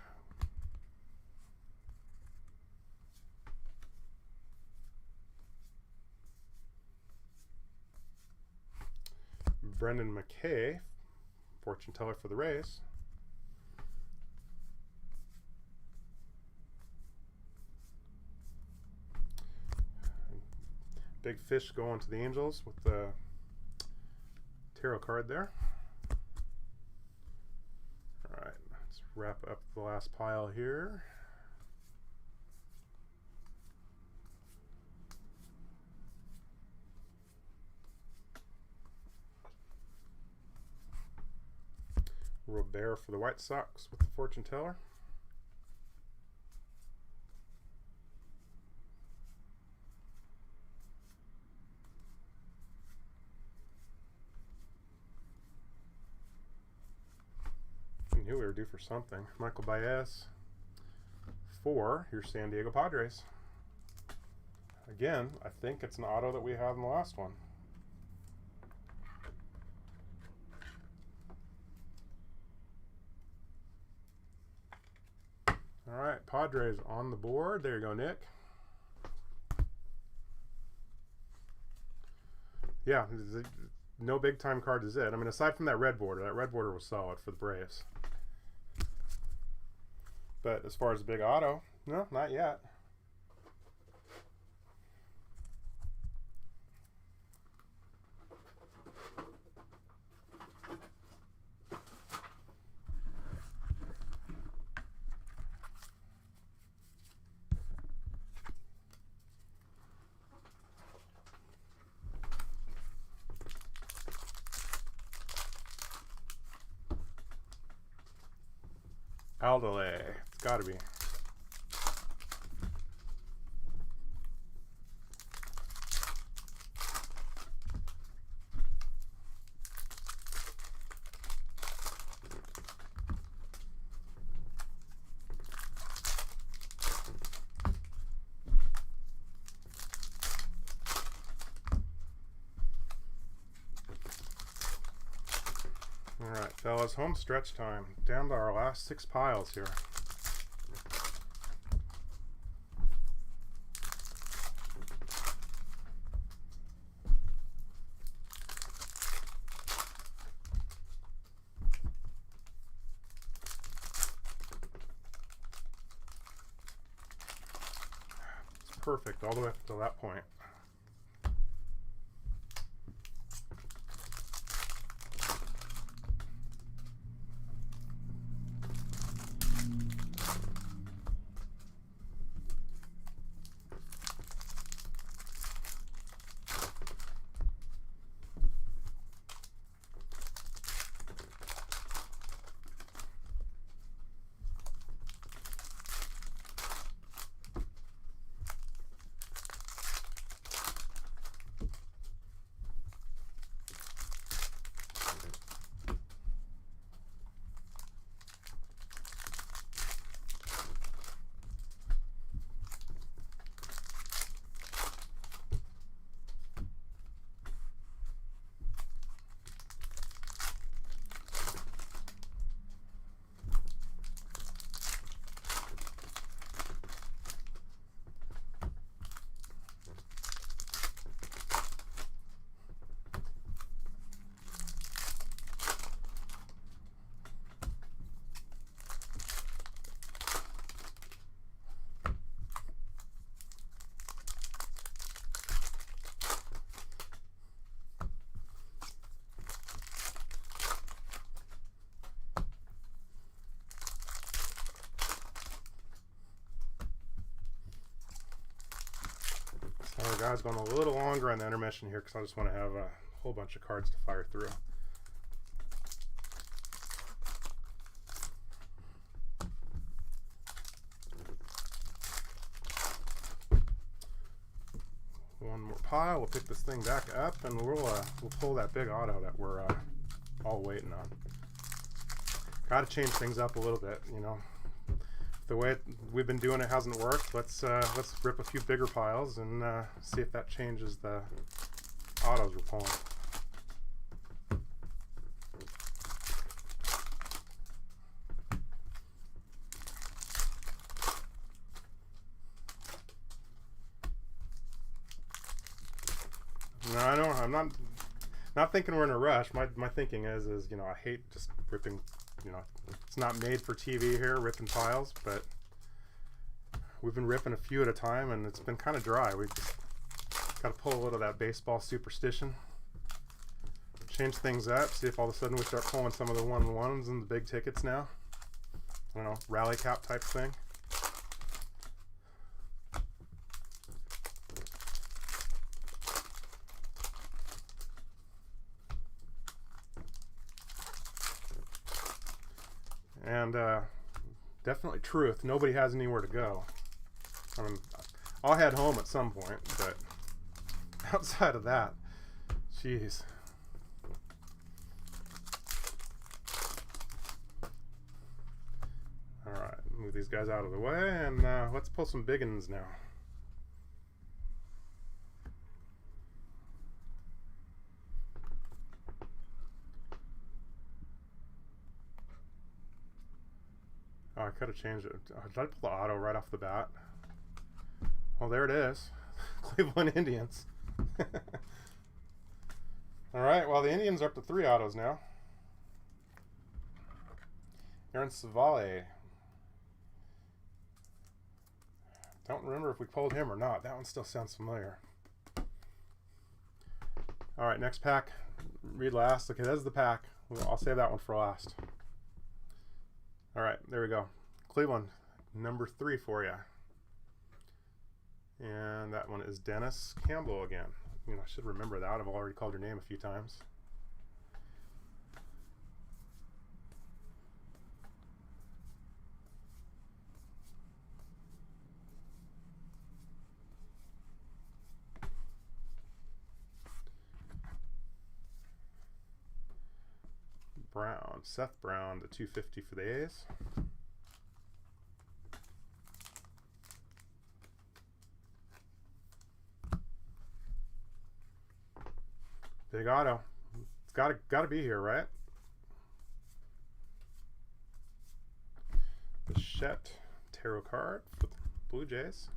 Brendan McKay, fortune teller for the Rays. Big Fish going to the Angels with the tarot card there. All right, let's wrap up the last pile here. Robert for the White Sox with the fortune teller. I knew we were due for something. Michael Baez for your San Diego Padres. Again, I think it's an auto that we had in the last one. All right, Padres on the board. There you go, Nick. Yeah, no big time card is it. I mean, aside from that red border was solid for the Braves. But as far as big auto, no, not yet. Aldole, it's got to be. All right, fellas, home stretch time. Down to our last 6 piles here. It's perfect all the way up to that point. guys, going a little longer on the intermission here because I just want to have a whole bunch of cards to fire through. One more pile. We'll pick this thing back up, and we'll pull that big auto that we're all waiting on. Got to change things up a little bit, you know. The way we've been doing it hasn't worked. Let's rip a few bigger piles and see if that changes the autos we're pulling. No, I know I'm not thinking we're in a rush. My thinking is you know, I hate just ripping. You know, it's not made for TV here, ripping piles, but we've been ripping a few at a time, and it's been kind of dry. We've just got to pull a little of that baseball superstition, change things up, see if all of a sudden we start pulling some of the 1-1s and the big tickets now. I don't know, rally cap type thing. And definitely truth. Nobody has anywhere to go. I mean, I'll head home at some point, but outside of that, jeez. All right, move these guys out of the way, and let's pull some big uns now. Oh, I could have changed it. Oh, did I pull the auto right off the bat? Well, there it is. Cleveland Indians. All right, well, the Indians are up to 3 autos now. Aaron Savale. Don't remember if we pulled him or not. That one still sounds familiar. All right, next pack. Read last. Okay, that's the pack. I'll save that one for last. All right, there we go. Cleveland, number 3 for you. And that one is Dennis Campbell again. You know, I should remember that. I've already called your name a few times. Brown, Seth Brown, the 250 for the A's. Big auto. It's gotta be here, right? Bichette tarot card for the Blue Jays.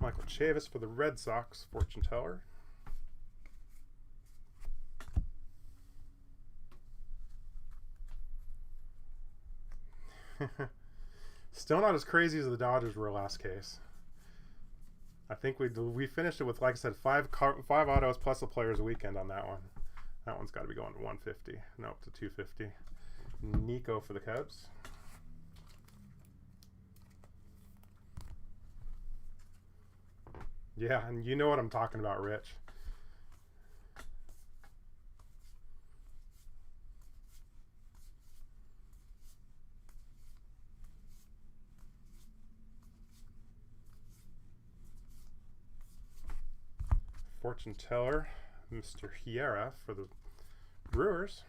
Michael Chavis for the Red Sox, fortune teller. Still not as crazy as the Dodgers were last case. I think we finished it with, like I said, 5 autos plus a player's weekend on that one. That one's got to be going to 150. Nope, to 250. Nico for the Cubs. Yeah, and you know what I'm talking about, Rich. Fortune teller, Mr. Hiera for the Brewers.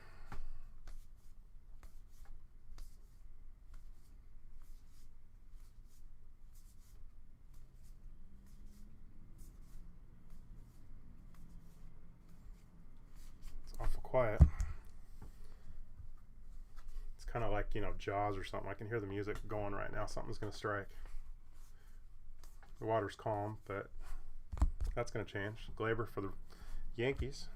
Awful quiet. It's kind of like, you know, Jaws or something. I can hear the music going right now. Something's going to strike. The water's calm, but that's going to change. Glaber for the Yankees.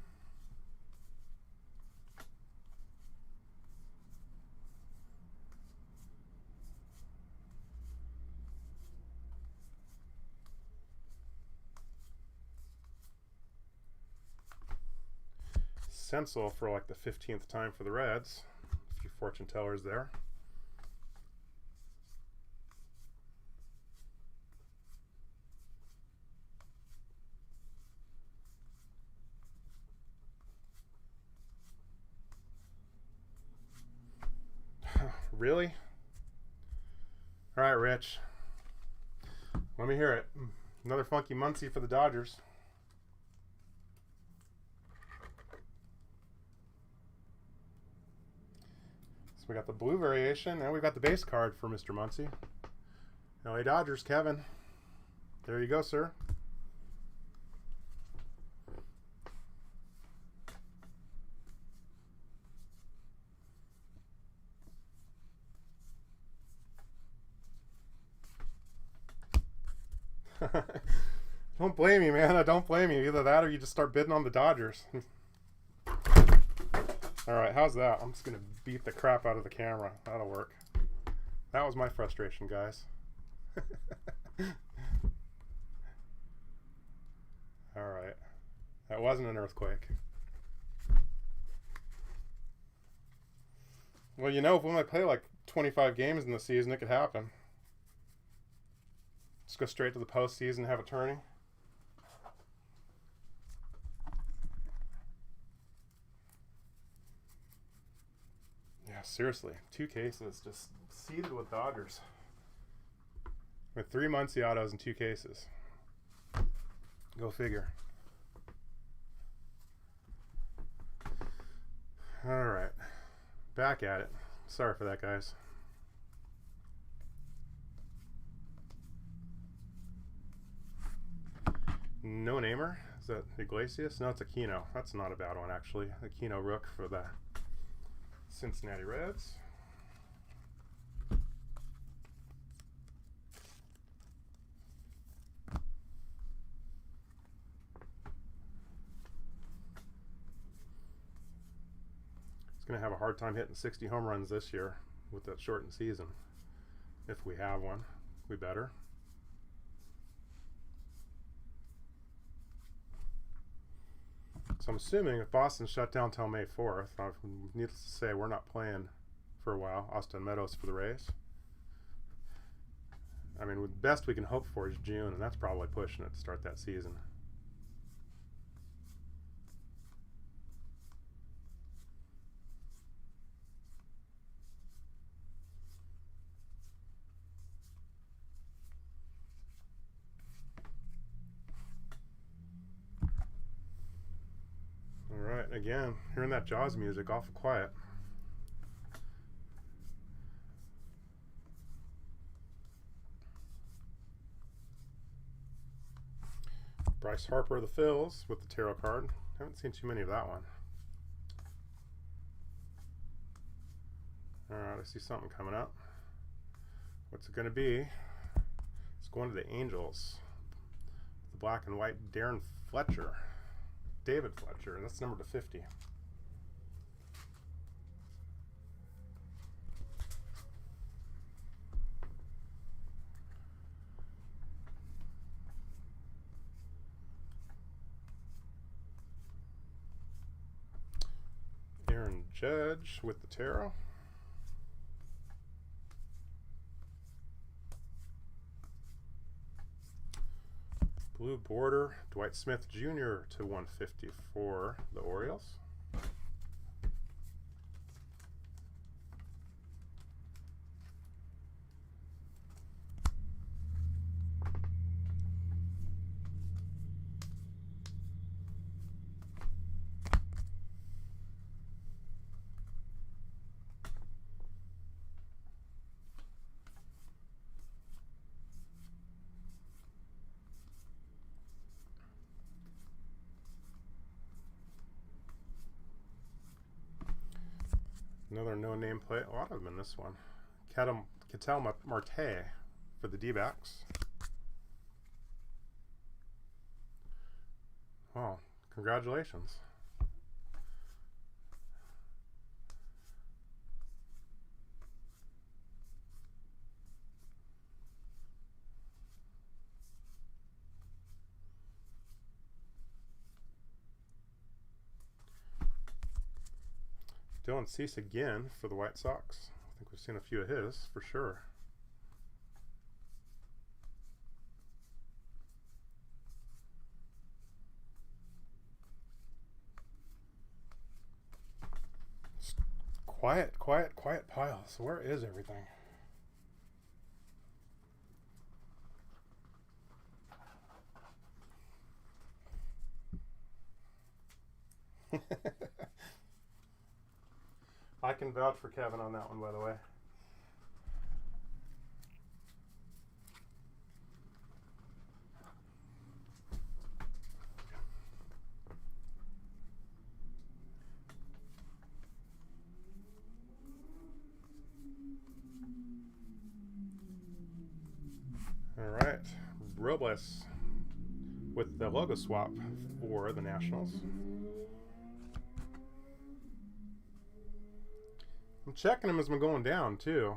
Sensel for like the 15th time for the Reds. A few fortune tellers there. Really? All right, Rich. Let me hear it. Another funky Muncie for the Dodgers. So we got the blue variation, and we got the base card for Mr. Muncie. LA Dodgers, Kevin. There you go, sir. Don't blame you, man. I don't blame you. Either that or you just start bidding on the Dodgers. Alright, how's that? I'm just going to beat the crap out of the camera. That'll work. That was my frustration, guys. Alright. That wasn't an earthquake. Well, you know, if we only play like 25 games in the season, it could happen. Just go straight to the postseason and have a tourney. Yeah, seriously. 2 cases just seeded with Dodgers. With 3 Muncie autos and 2 cases. Go figure. Alright. Back at it. Sorry for that, guys. No namer? Is that Iglesias? No, it's Aquino. That's not a bad one, actually. Aquino Rook for the Cincinnati Reds. He's going to have a hard time hitting 60 home runs this year with that shortened season. If we have one, we better. So I'm assuming if Boston shut down till May 4th, needless to say, we're not playing for a while. Austin Meadows for the Rays. I mean, the best we can hope for is June, and that's probably pushing it to start that season. Alright, again, hearing that Jaws music awful quiet. Bryce Harper of the Phils with the tarot card. Haven't seen too many of that one. Alright, I see something coming up. What's it going to be? It's going to the Angels. The black and white Darren Fletcher. David Fletcher, and that's number to 50. Aaron Judge with the tarot. Blue border, Dwight Smith Jr. to 150 for the Orioles. Another no-name play. A lot of them in this one. Ketel Marte for the D-backs. Wow, congratulations. Dylan Cease again for the White Sox. I think we've seen a few of his for sure. Quiet, quiet, quiet piles. Where is everything? I can vouch for Kevin on that one, by the way. All right, Robles with the logo swap for the Nationals. I'm checking him as I'm going down too.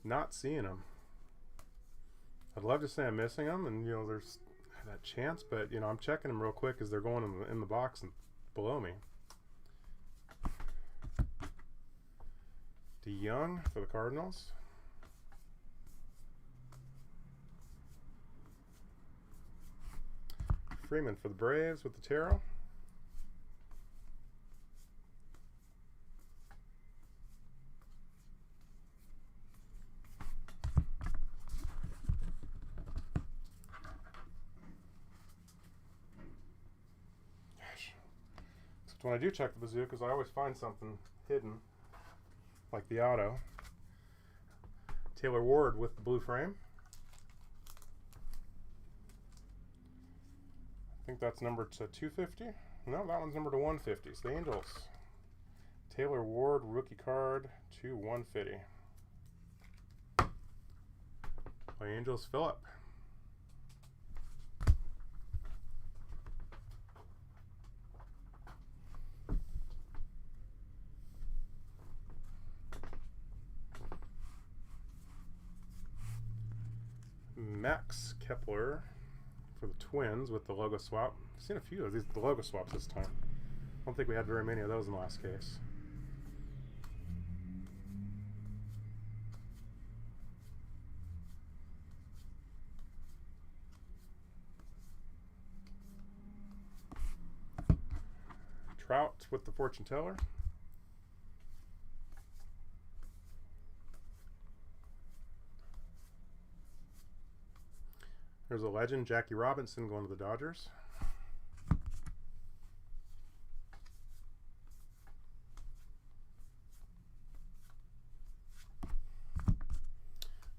Not seeing him. I'd love to say I'm missing him, and there's that chance, but I'm checking him real quick as they're going in the box and below me. DeYoung for the Cardinals. Freeman for the Braves with the tarot. Gosh. Except when I do check the bazookas, I always find something hidden, like the auto. Taylor Ward with the blue frame. I think that's numbered to 250. No, that one's numbered to 150. It's the Angels. Taylor Ward, rookie card to 150. The Angels, Phillip. Max Kepler for the Twins with the logo swap. I've seen a few of these, the logo swaps this time. I don't think we had very many of those in the last case. Trout with the fortune teller. There's a legend, Jackie Robinson, going to the Dodgers.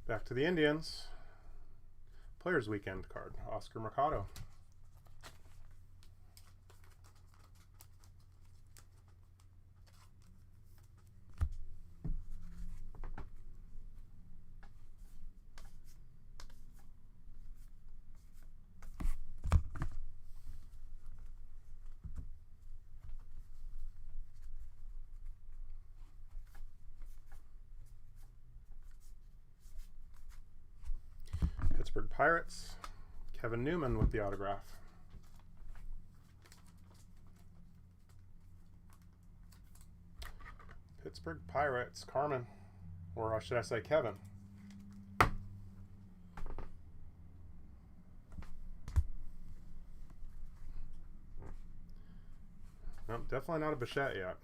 Back to the Indians. Players Weekend card, Oscar Mercado. Pittsburgh Pirates, Kevin Newman with the autograph. Pittsburgh Pirates, Carmen, or should I say Kevin. Nope, definitely not a Bichette yet.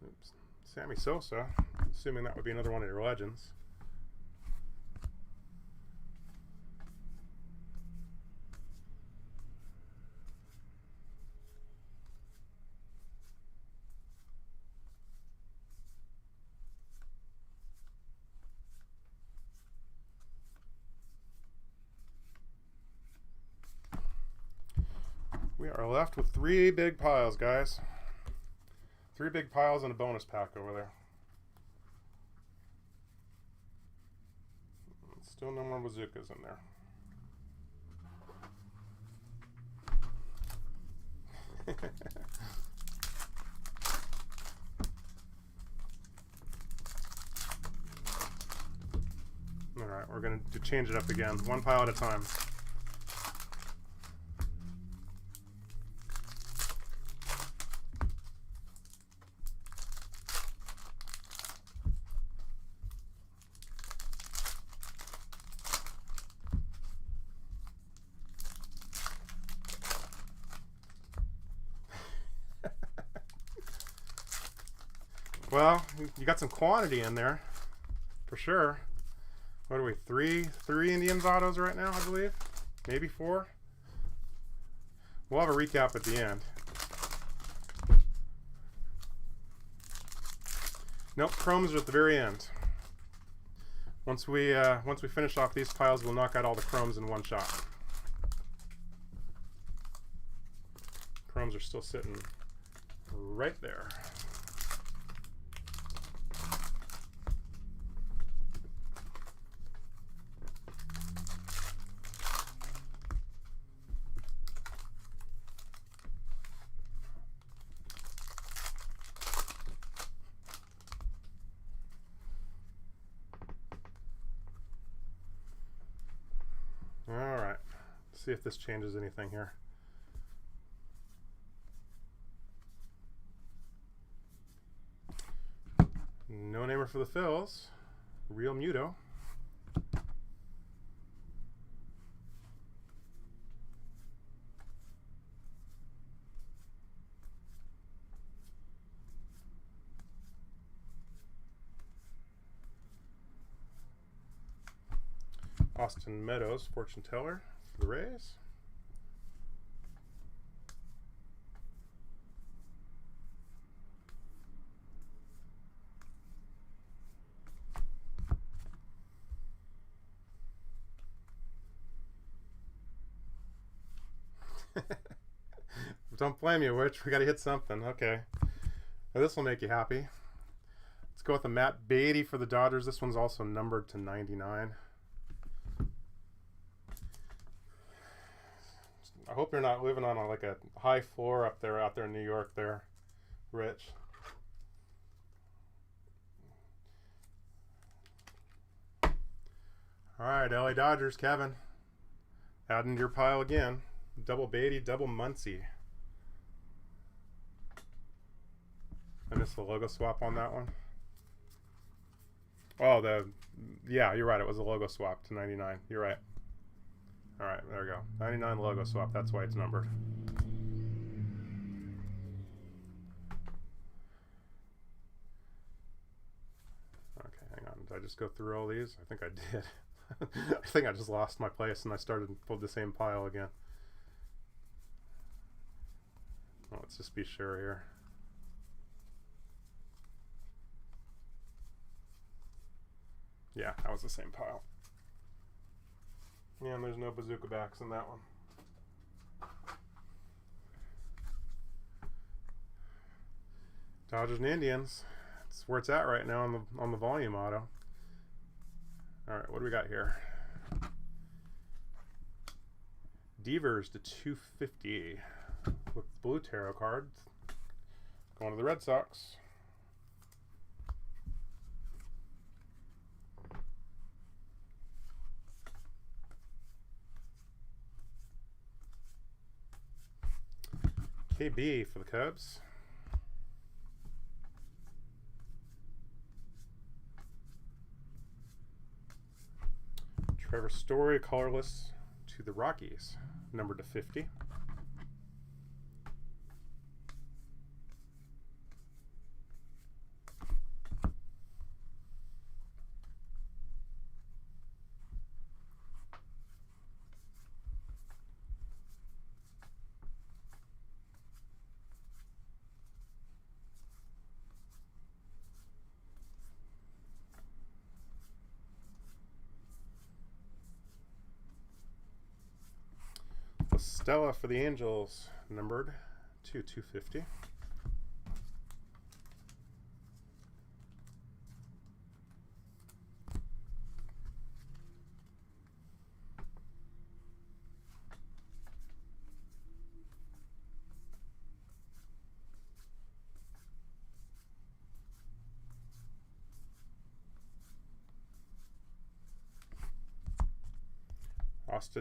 Oops. Sammy Sosa, assuming that would be another one of your legends. We are left with 3 big piles, guys. 3 big piles and a bonus pack over there. Still no more bazookas in there. All right, we're going to change it up again, 1 pile at a time. Well, you got some quantity in there, for sure. What are we, three Indians autos right now, I believe? Maybe 4? We'll have a recap at the end. Nope, chromes are at the very end. Once we finish off these piles, we'll knock out all the chromes in one shot. Chromes are still sitting right there. All right, let's see if this changes anything here. No namer for the fills. Real Muto. Austin Meadows, fortune teller for the Rays. Don't blame you, Witch. We got to hit something. Okay. Well, this will make you happy. Let's go with a Matt Beatty for the Dodgers. This one's also numbered to 99. I hope you're not living on like a high floor out there in New York there, Rich. All right, LA Dodgers, Kevin. Adding to your pile again. Double Beatty, double Muncy. I missed the logo swap on that one. Oh, yeah, you're right. It was a logo swap to 99. You're right. All right, there we go. 99 logo swap. That's why it's numbered. Okay, hang on. Did I just go through all these? I think I did. I think I just lost my place and I started and pulled the same pile again. Well, let's just be sure here. Yeah, that was the same pile. Yeah, and there's no bazooka backs in that one. Dodgers and Indians. That's where it's at right now on the volume auto. All right, what do we got here? Devers to 250 with blue tarot cards. Going to the Red Sox. KB for the Cubs. Trevor Story, colorless to the Rockies, numbered to 50. Stella for the Angels, numbered to 250.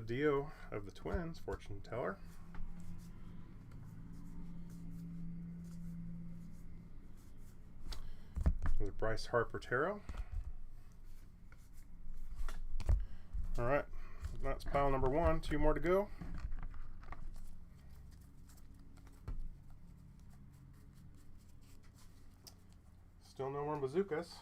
Dio of the Twins, fortune teller. There's Bryce Harper tarot. All right, that's pile number 1. 2 more to go. Still no more bazookas.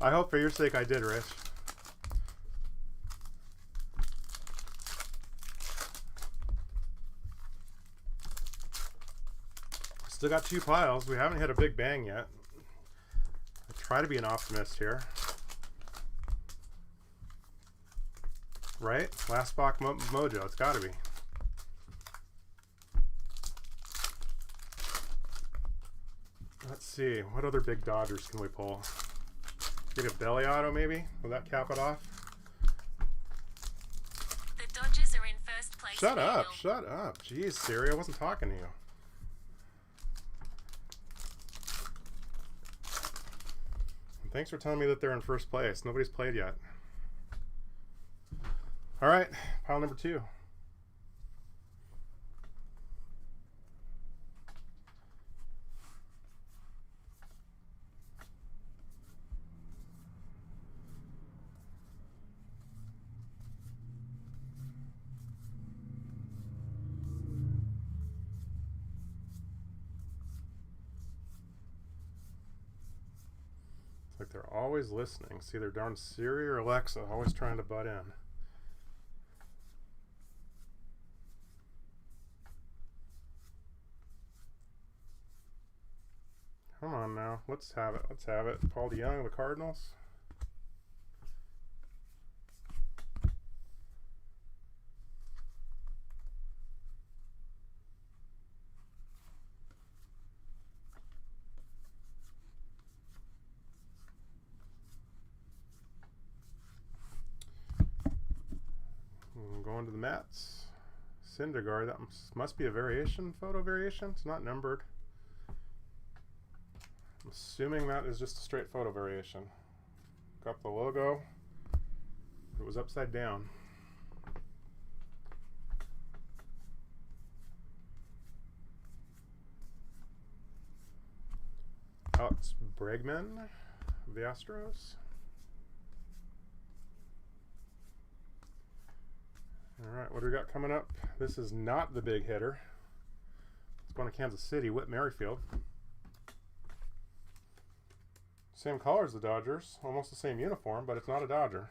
I hope for your sake I did, Rich. Still got 2 piles. We haven't hit a big bang yet. I try to be an optimist here. Right? Last box mojo. It's got to be. Let's see. What other big Dodgers can we pull? Get a belly auto maybe? Will that cap it off? The Dodgers are in first place. Shut up. Shut up. Jeez, Siri. I wasn't talking to you. And thanks for telling me that they're in first place. Nobody's played yet. All right. Pile number 2. Like they're always listening. See, they're darn Siri or Alexa always trying to butt in. Come on now. Let's have it. Let's have it. Paul DeYoung, the Cardinals. Going to the Mets. Syndergaard. That must be a variation, photo variation. It's not numbered. I'm assuming that is just a straight photo variation. Got the logo. It was upside down. Alex Bregman of the Astros. All right, what do we got coming up? This is not the big hitter. It's going to Kansas City, Whit Merrifield. Same color as the Dodgers, almost the same uniform, but it's not a Dodger.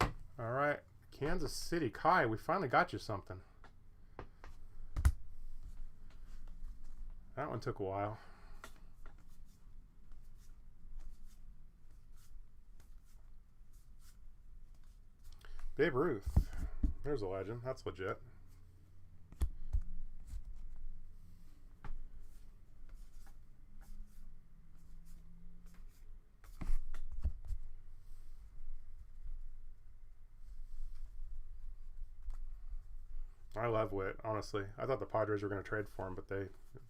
All right, Kansas City. Kai, we finally got you something. That one took a while. Babe Ruth. There's a legend. That's legit. I love Witt, honestly. I thought the Padres were going to trade for him, but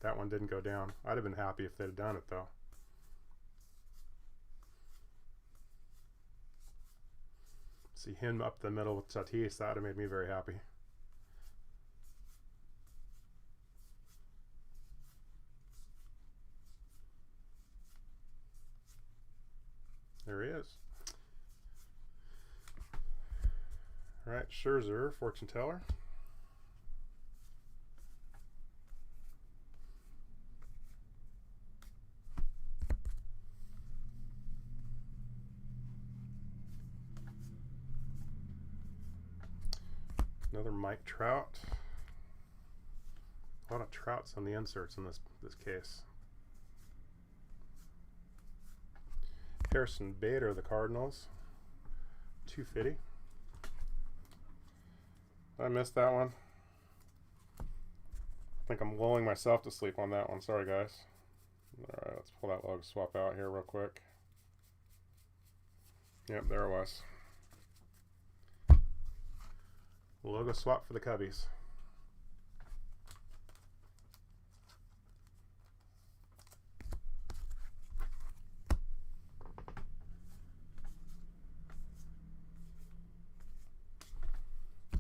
that one didn't go down. I'd have been happy if they'd have done it, though. See him up the middle with Tatis, that would have made me very happy. There he is. All right, Scherzer, fortune teller. Another Mike Trout. A lot of Trouts on the inserts in this case. Harrison Bader of the Cardinals. 250. I missed that one. I think I'm lulling myself to sleep on that one. Sorry, guys. All right, let's pull that log swap out here real quick. Yep, there it was. Logo swap for the Cubbies.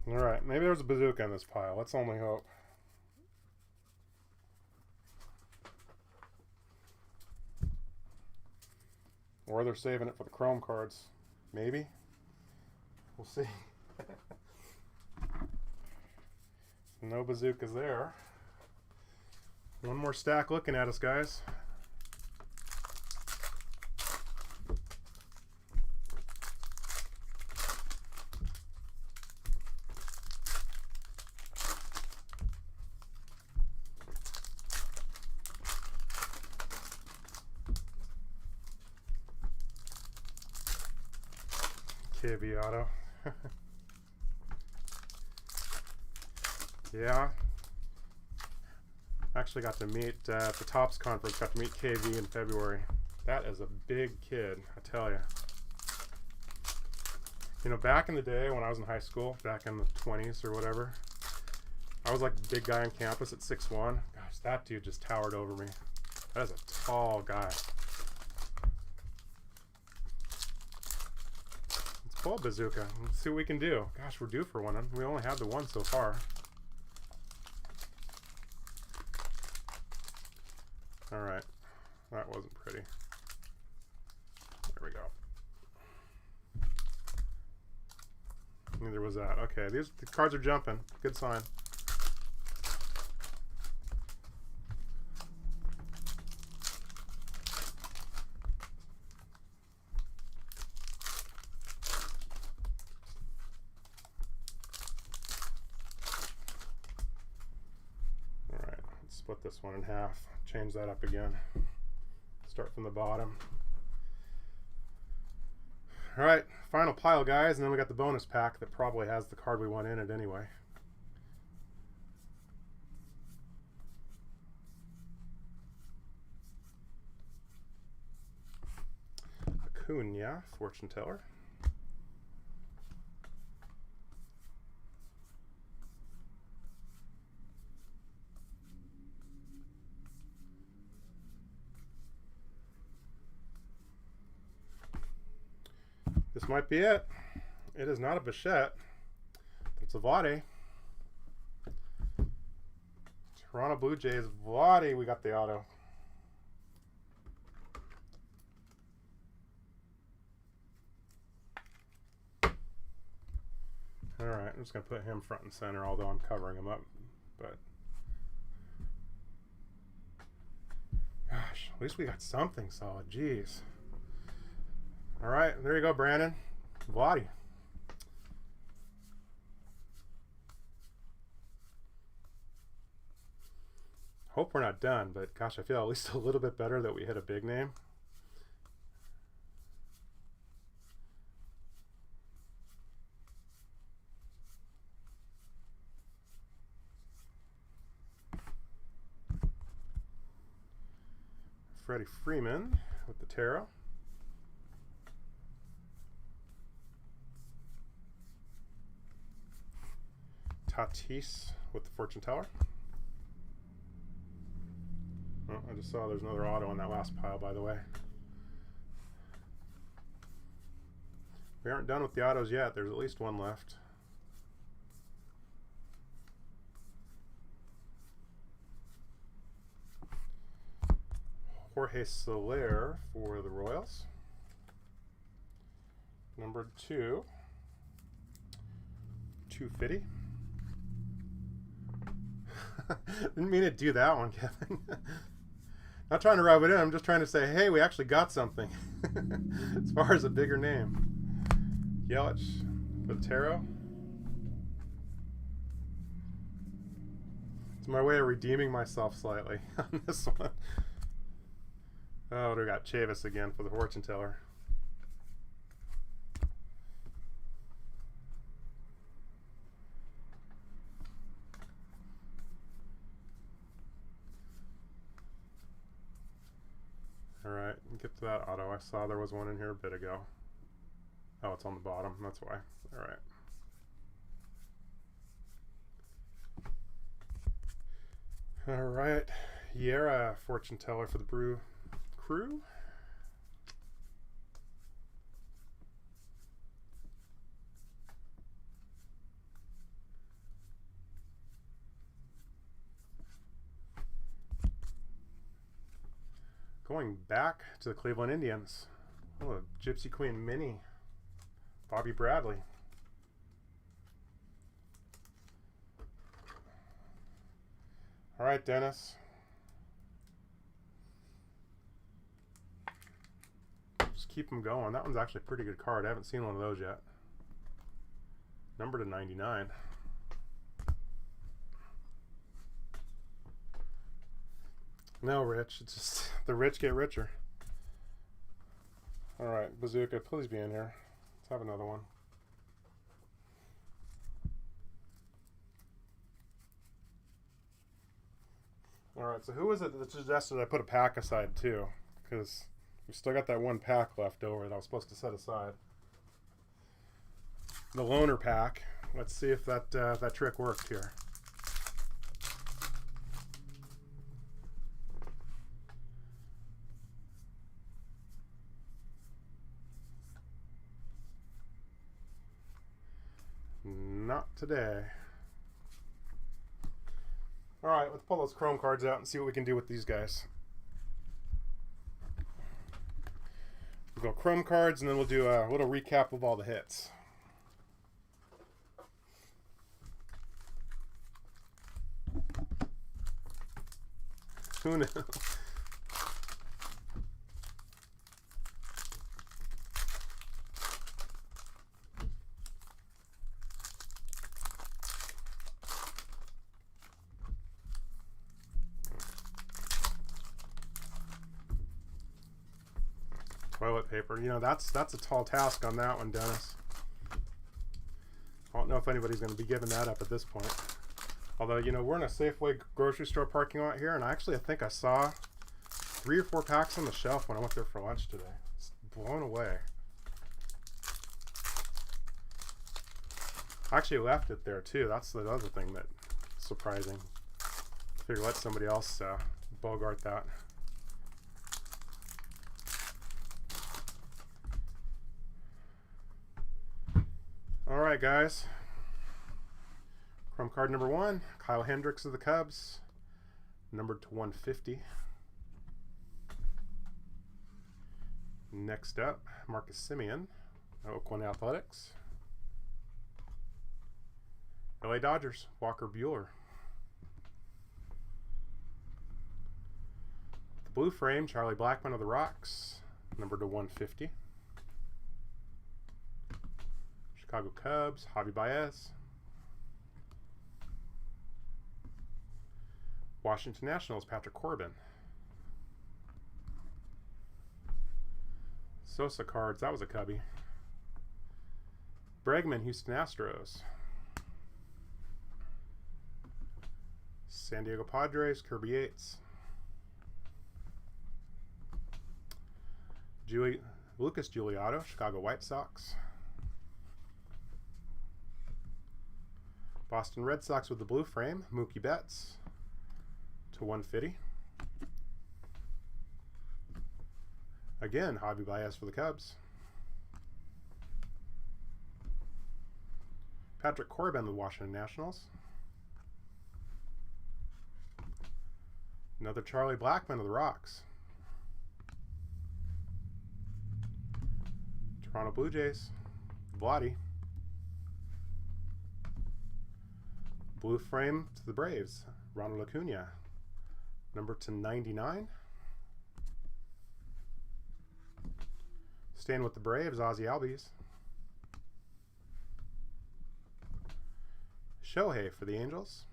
Alright, maybe there's a bazooka in this pile. Let's only hope. Or they're saving it for the chrome cards. Maybe. We'll see. No bazookas there. One more stack looking at us, guys. KB auto. Yeah. Actually got to meet at the Topps conference, got to meet KB in February. That is a big kid, I tell you. You know, back in the day when I was in high school, back in the 20s or whatever, I was like the big guy on campus at 6'1". Gosh, that dude just towered over me. That is a tall guy. Let's pull a bazooka. Let's see what we can do. Gosh, we're due for one. We only had the one so far. Alright, that wasn't pretty. There we go. Neither was that. Okay, the cards are jumping. Good sign. Alright, let's split this one in half. Change that up again. Start from the bottom. All right, final pile, guys, and then we got the bonus pack that probably has the card we want in it anyway. Acuna, fortune teller. This might be it. It is not a Bichette, but it's a Vlade. Toronto Blue Jays, Vlade, we got the auto. All right, I'm just going to put him front and center, although I'm covering him up. But gosh, at least we got something solid. Jeez. All right, there you go, Brandon. Vlade. Hope we're not done, but gosh, I feel at least a little bit better that we hit a big name. Freddie Freeman with the tarot. Tatis with the fortune teller. Oh, I just saw there's another auto on that last pile, by the way. We aren't done with the autos yet. There's at least one left. Jorge Soler for the Royals. Number 2. 250. Didn't mean to do that one, Kevin. Not trying to rub it in. I'm just trying to say, hey, we actually got something. As far as a bigger name. Yelich for the tarot. It's my way of redeeming myself slightly on this one. Oh, we got Chavis again for the fortune teller. Alright, get to that auto. I saw there was one in here a bit ago. Oh, it's on the bottom. That's why. Alright. All right, Yara fortune teller for the Brew Crew. Going back to the Cleveland Indians. Oh, a Gypsy Queen Mini. Bobby Bradley. All right, Dennis. Just keep them going. That one's actually a pretty good card. I haven't seen one of those yet. Number to 99. No, Rich. It's just the rich get richer. All right, Bazooka, please be in here. Let's have another one. All right, so who was it that suggested I put a pack aside too? Because we still got that one pack left over that I was supposed to set aside. The loaner pack. Let's see if that trick worked here. Not today. All right, let's pull those chrome cards out and see what we can do with these guys. We'll go chrome cards and then we'll do a little recap of all the hits. Who knows? Toilet paper. You know, that's a tall task on that one, Dennis. I don't know if anybody's going to be giving that up at this point. Although, you know, we're in a Safeway grocery store parking lot here, and I think I saw 3 or 4 packs on the shelf when I went there for lunch today. It's blown away. I actually left it there too. That's the other thing that's surprising. Figure let somebody else bogart that. All right, guys. Chrome card number 1, Kyle Hendricks of the Cubs, numbered to 150. Next up, Marcus Semien, Oakland Athletics. LA Dodgers, Walker Buehler. The blue frame, Charlie Blackmon of the Rocks, numbered to 150. Chicago Cubs, Javi Baez. Washington Nationals, Patrick Corbin. Sosa cards, that was a Cubby. Bregman, Houston Astros. San Diego Padres, Kirby Yates. Lucas Giuliotto, Chicago White Sox. Boston Red Sox with the blue frame, Mookie Betts to 150. Again, Javi Baez for the Cubs. Patrick Corbin, the Washington Nationals. Another Charlie Blackmon of the Rocks. Toronto Blue Jays, Vladdy. Blue frame to the Braves, Ronald Acuna, number to 99. Staying with the Braves, Ozzie Albies. Shohei for the Angels.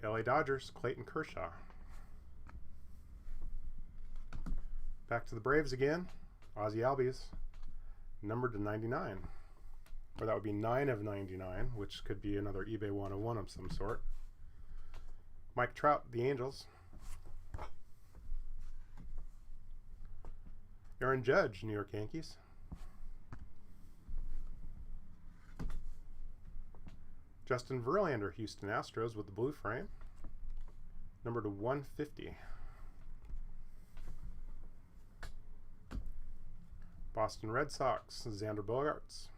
LA Dodgers, Clayton Kershaw. Back to the Braves again, Ozzie Albies, numbered to 99. Or that would be 9 of 99, which could be another eBay 101 of some sort. Mike Trout, the Angels. Aaron Judge, New York Yankees. Justin Verlander, Houston Astros with the blue frame. Number to 150. Boston Red Sox, Xander Bogaerts.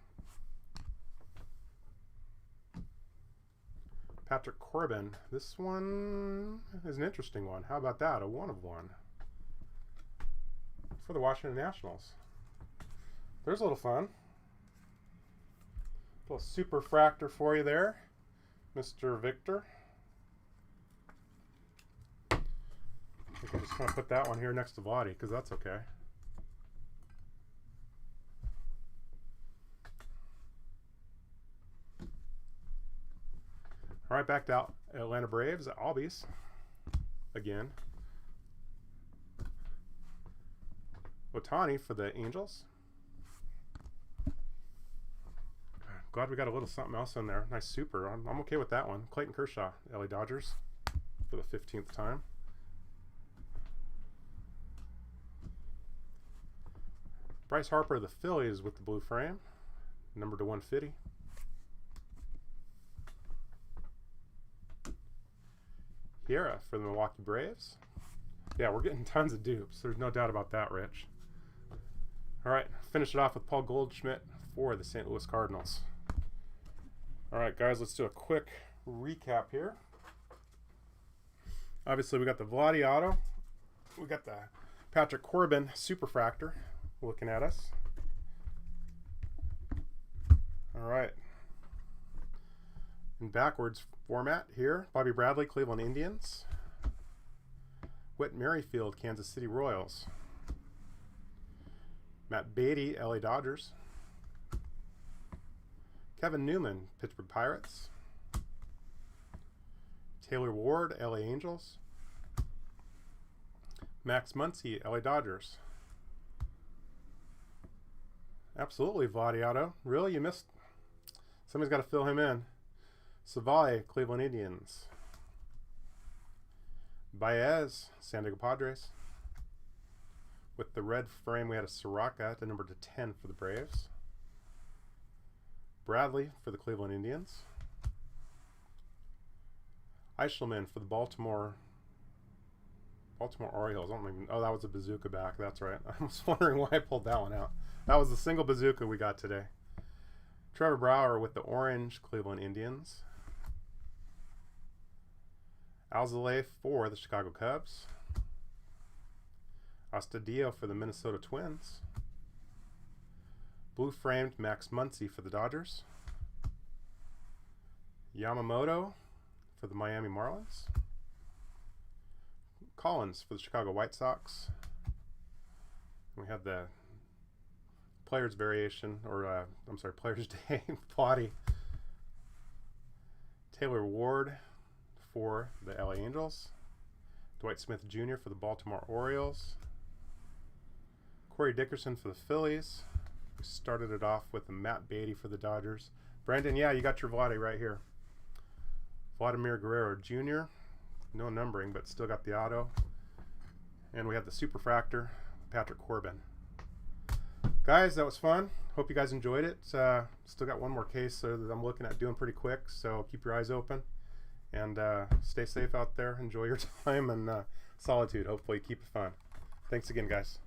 Patrick Corbin. This one is an interesting one. How about that? A 1 of 1 for the Washington Nationals. There's a little fun. A little super fractor for you there, Mr. Victor. I think I'm just going to put that one here next to Vladdy because that's okay. All right, back to Atlanta Braves, Albies again. Ohtani for the Angels. Glad we got a little something else in there. Nice super. I'm okay with that one. Clayton Kershaw, LA Dodgers for the 15th time. Bryce Harper, the Phillies with the blue frame. Number to 150. Hiera for the Milwaukee Braves. Yeah, we're getting tons of dupes. There's no doubt about that, Rich. All right, finish it off with Paul Goldschmidt for the St. Louis Cardinals. All right, guys, let's do a quick recap here. Obviously, we got the Vladdy auto. We got the Patrick Corbin Superfractor looking at us. All right. In backwards format here, Bobby Bradley, Cleveland Indians. Whit Merrifield, Kansas City Royals. Matt Beatty, LA Dodgers. Kevin Newman, Pittsburgh Pirates. Taylor Ward, LA Angels. Max Muncy, LA Dodgers. Absolutely, Vladdy auto. Really? You missed? Somebody's got to fill him in. Savale, Cleveland Indians. Baez, San Diego Padres. With the red frame, we had a Soraka at the number to 10 for the Braves. Bradley for the Cleveland Indians. Eichelman for the Baltimore Orioles. I don't even. Oh, that was a bazooka back. That's right. I was wondering why I pulled that one out. That was the single bazooka we got today. Trevor Bauer with the orange Cleveland Indians. Alzolay for the Chicago Cubs. Astudillo for the Minnesota Twins. Blue framed Max Muncy for the Dodgers. Yamamoto for the Miami Marlins. Collins for the Chicago White Sox. We have the Players Variation, or I'm sorry, Players Day, Vladdy. Taylor Ward for the LA Angels. Dwight Smith Jr. for the Baltimore Orioles. Corey Dickerson for the Phillies. We started it off with the Matt Beatty for the Dodgers. Brandon, yeah, you got your Vladdy right here. Vladimir Guerrero Jr. No numbering, but still got the auto. And we have the Superfractor, Patrick Corbin. Guys, that was fun. Hope you guys enjoyed it. Still got one more case that I'm looking at doing pretty quick, so keep your eyes open. And stay safe out there. Enjoy your time and solitude. Hopefully keep it fun. Thanks again, guys.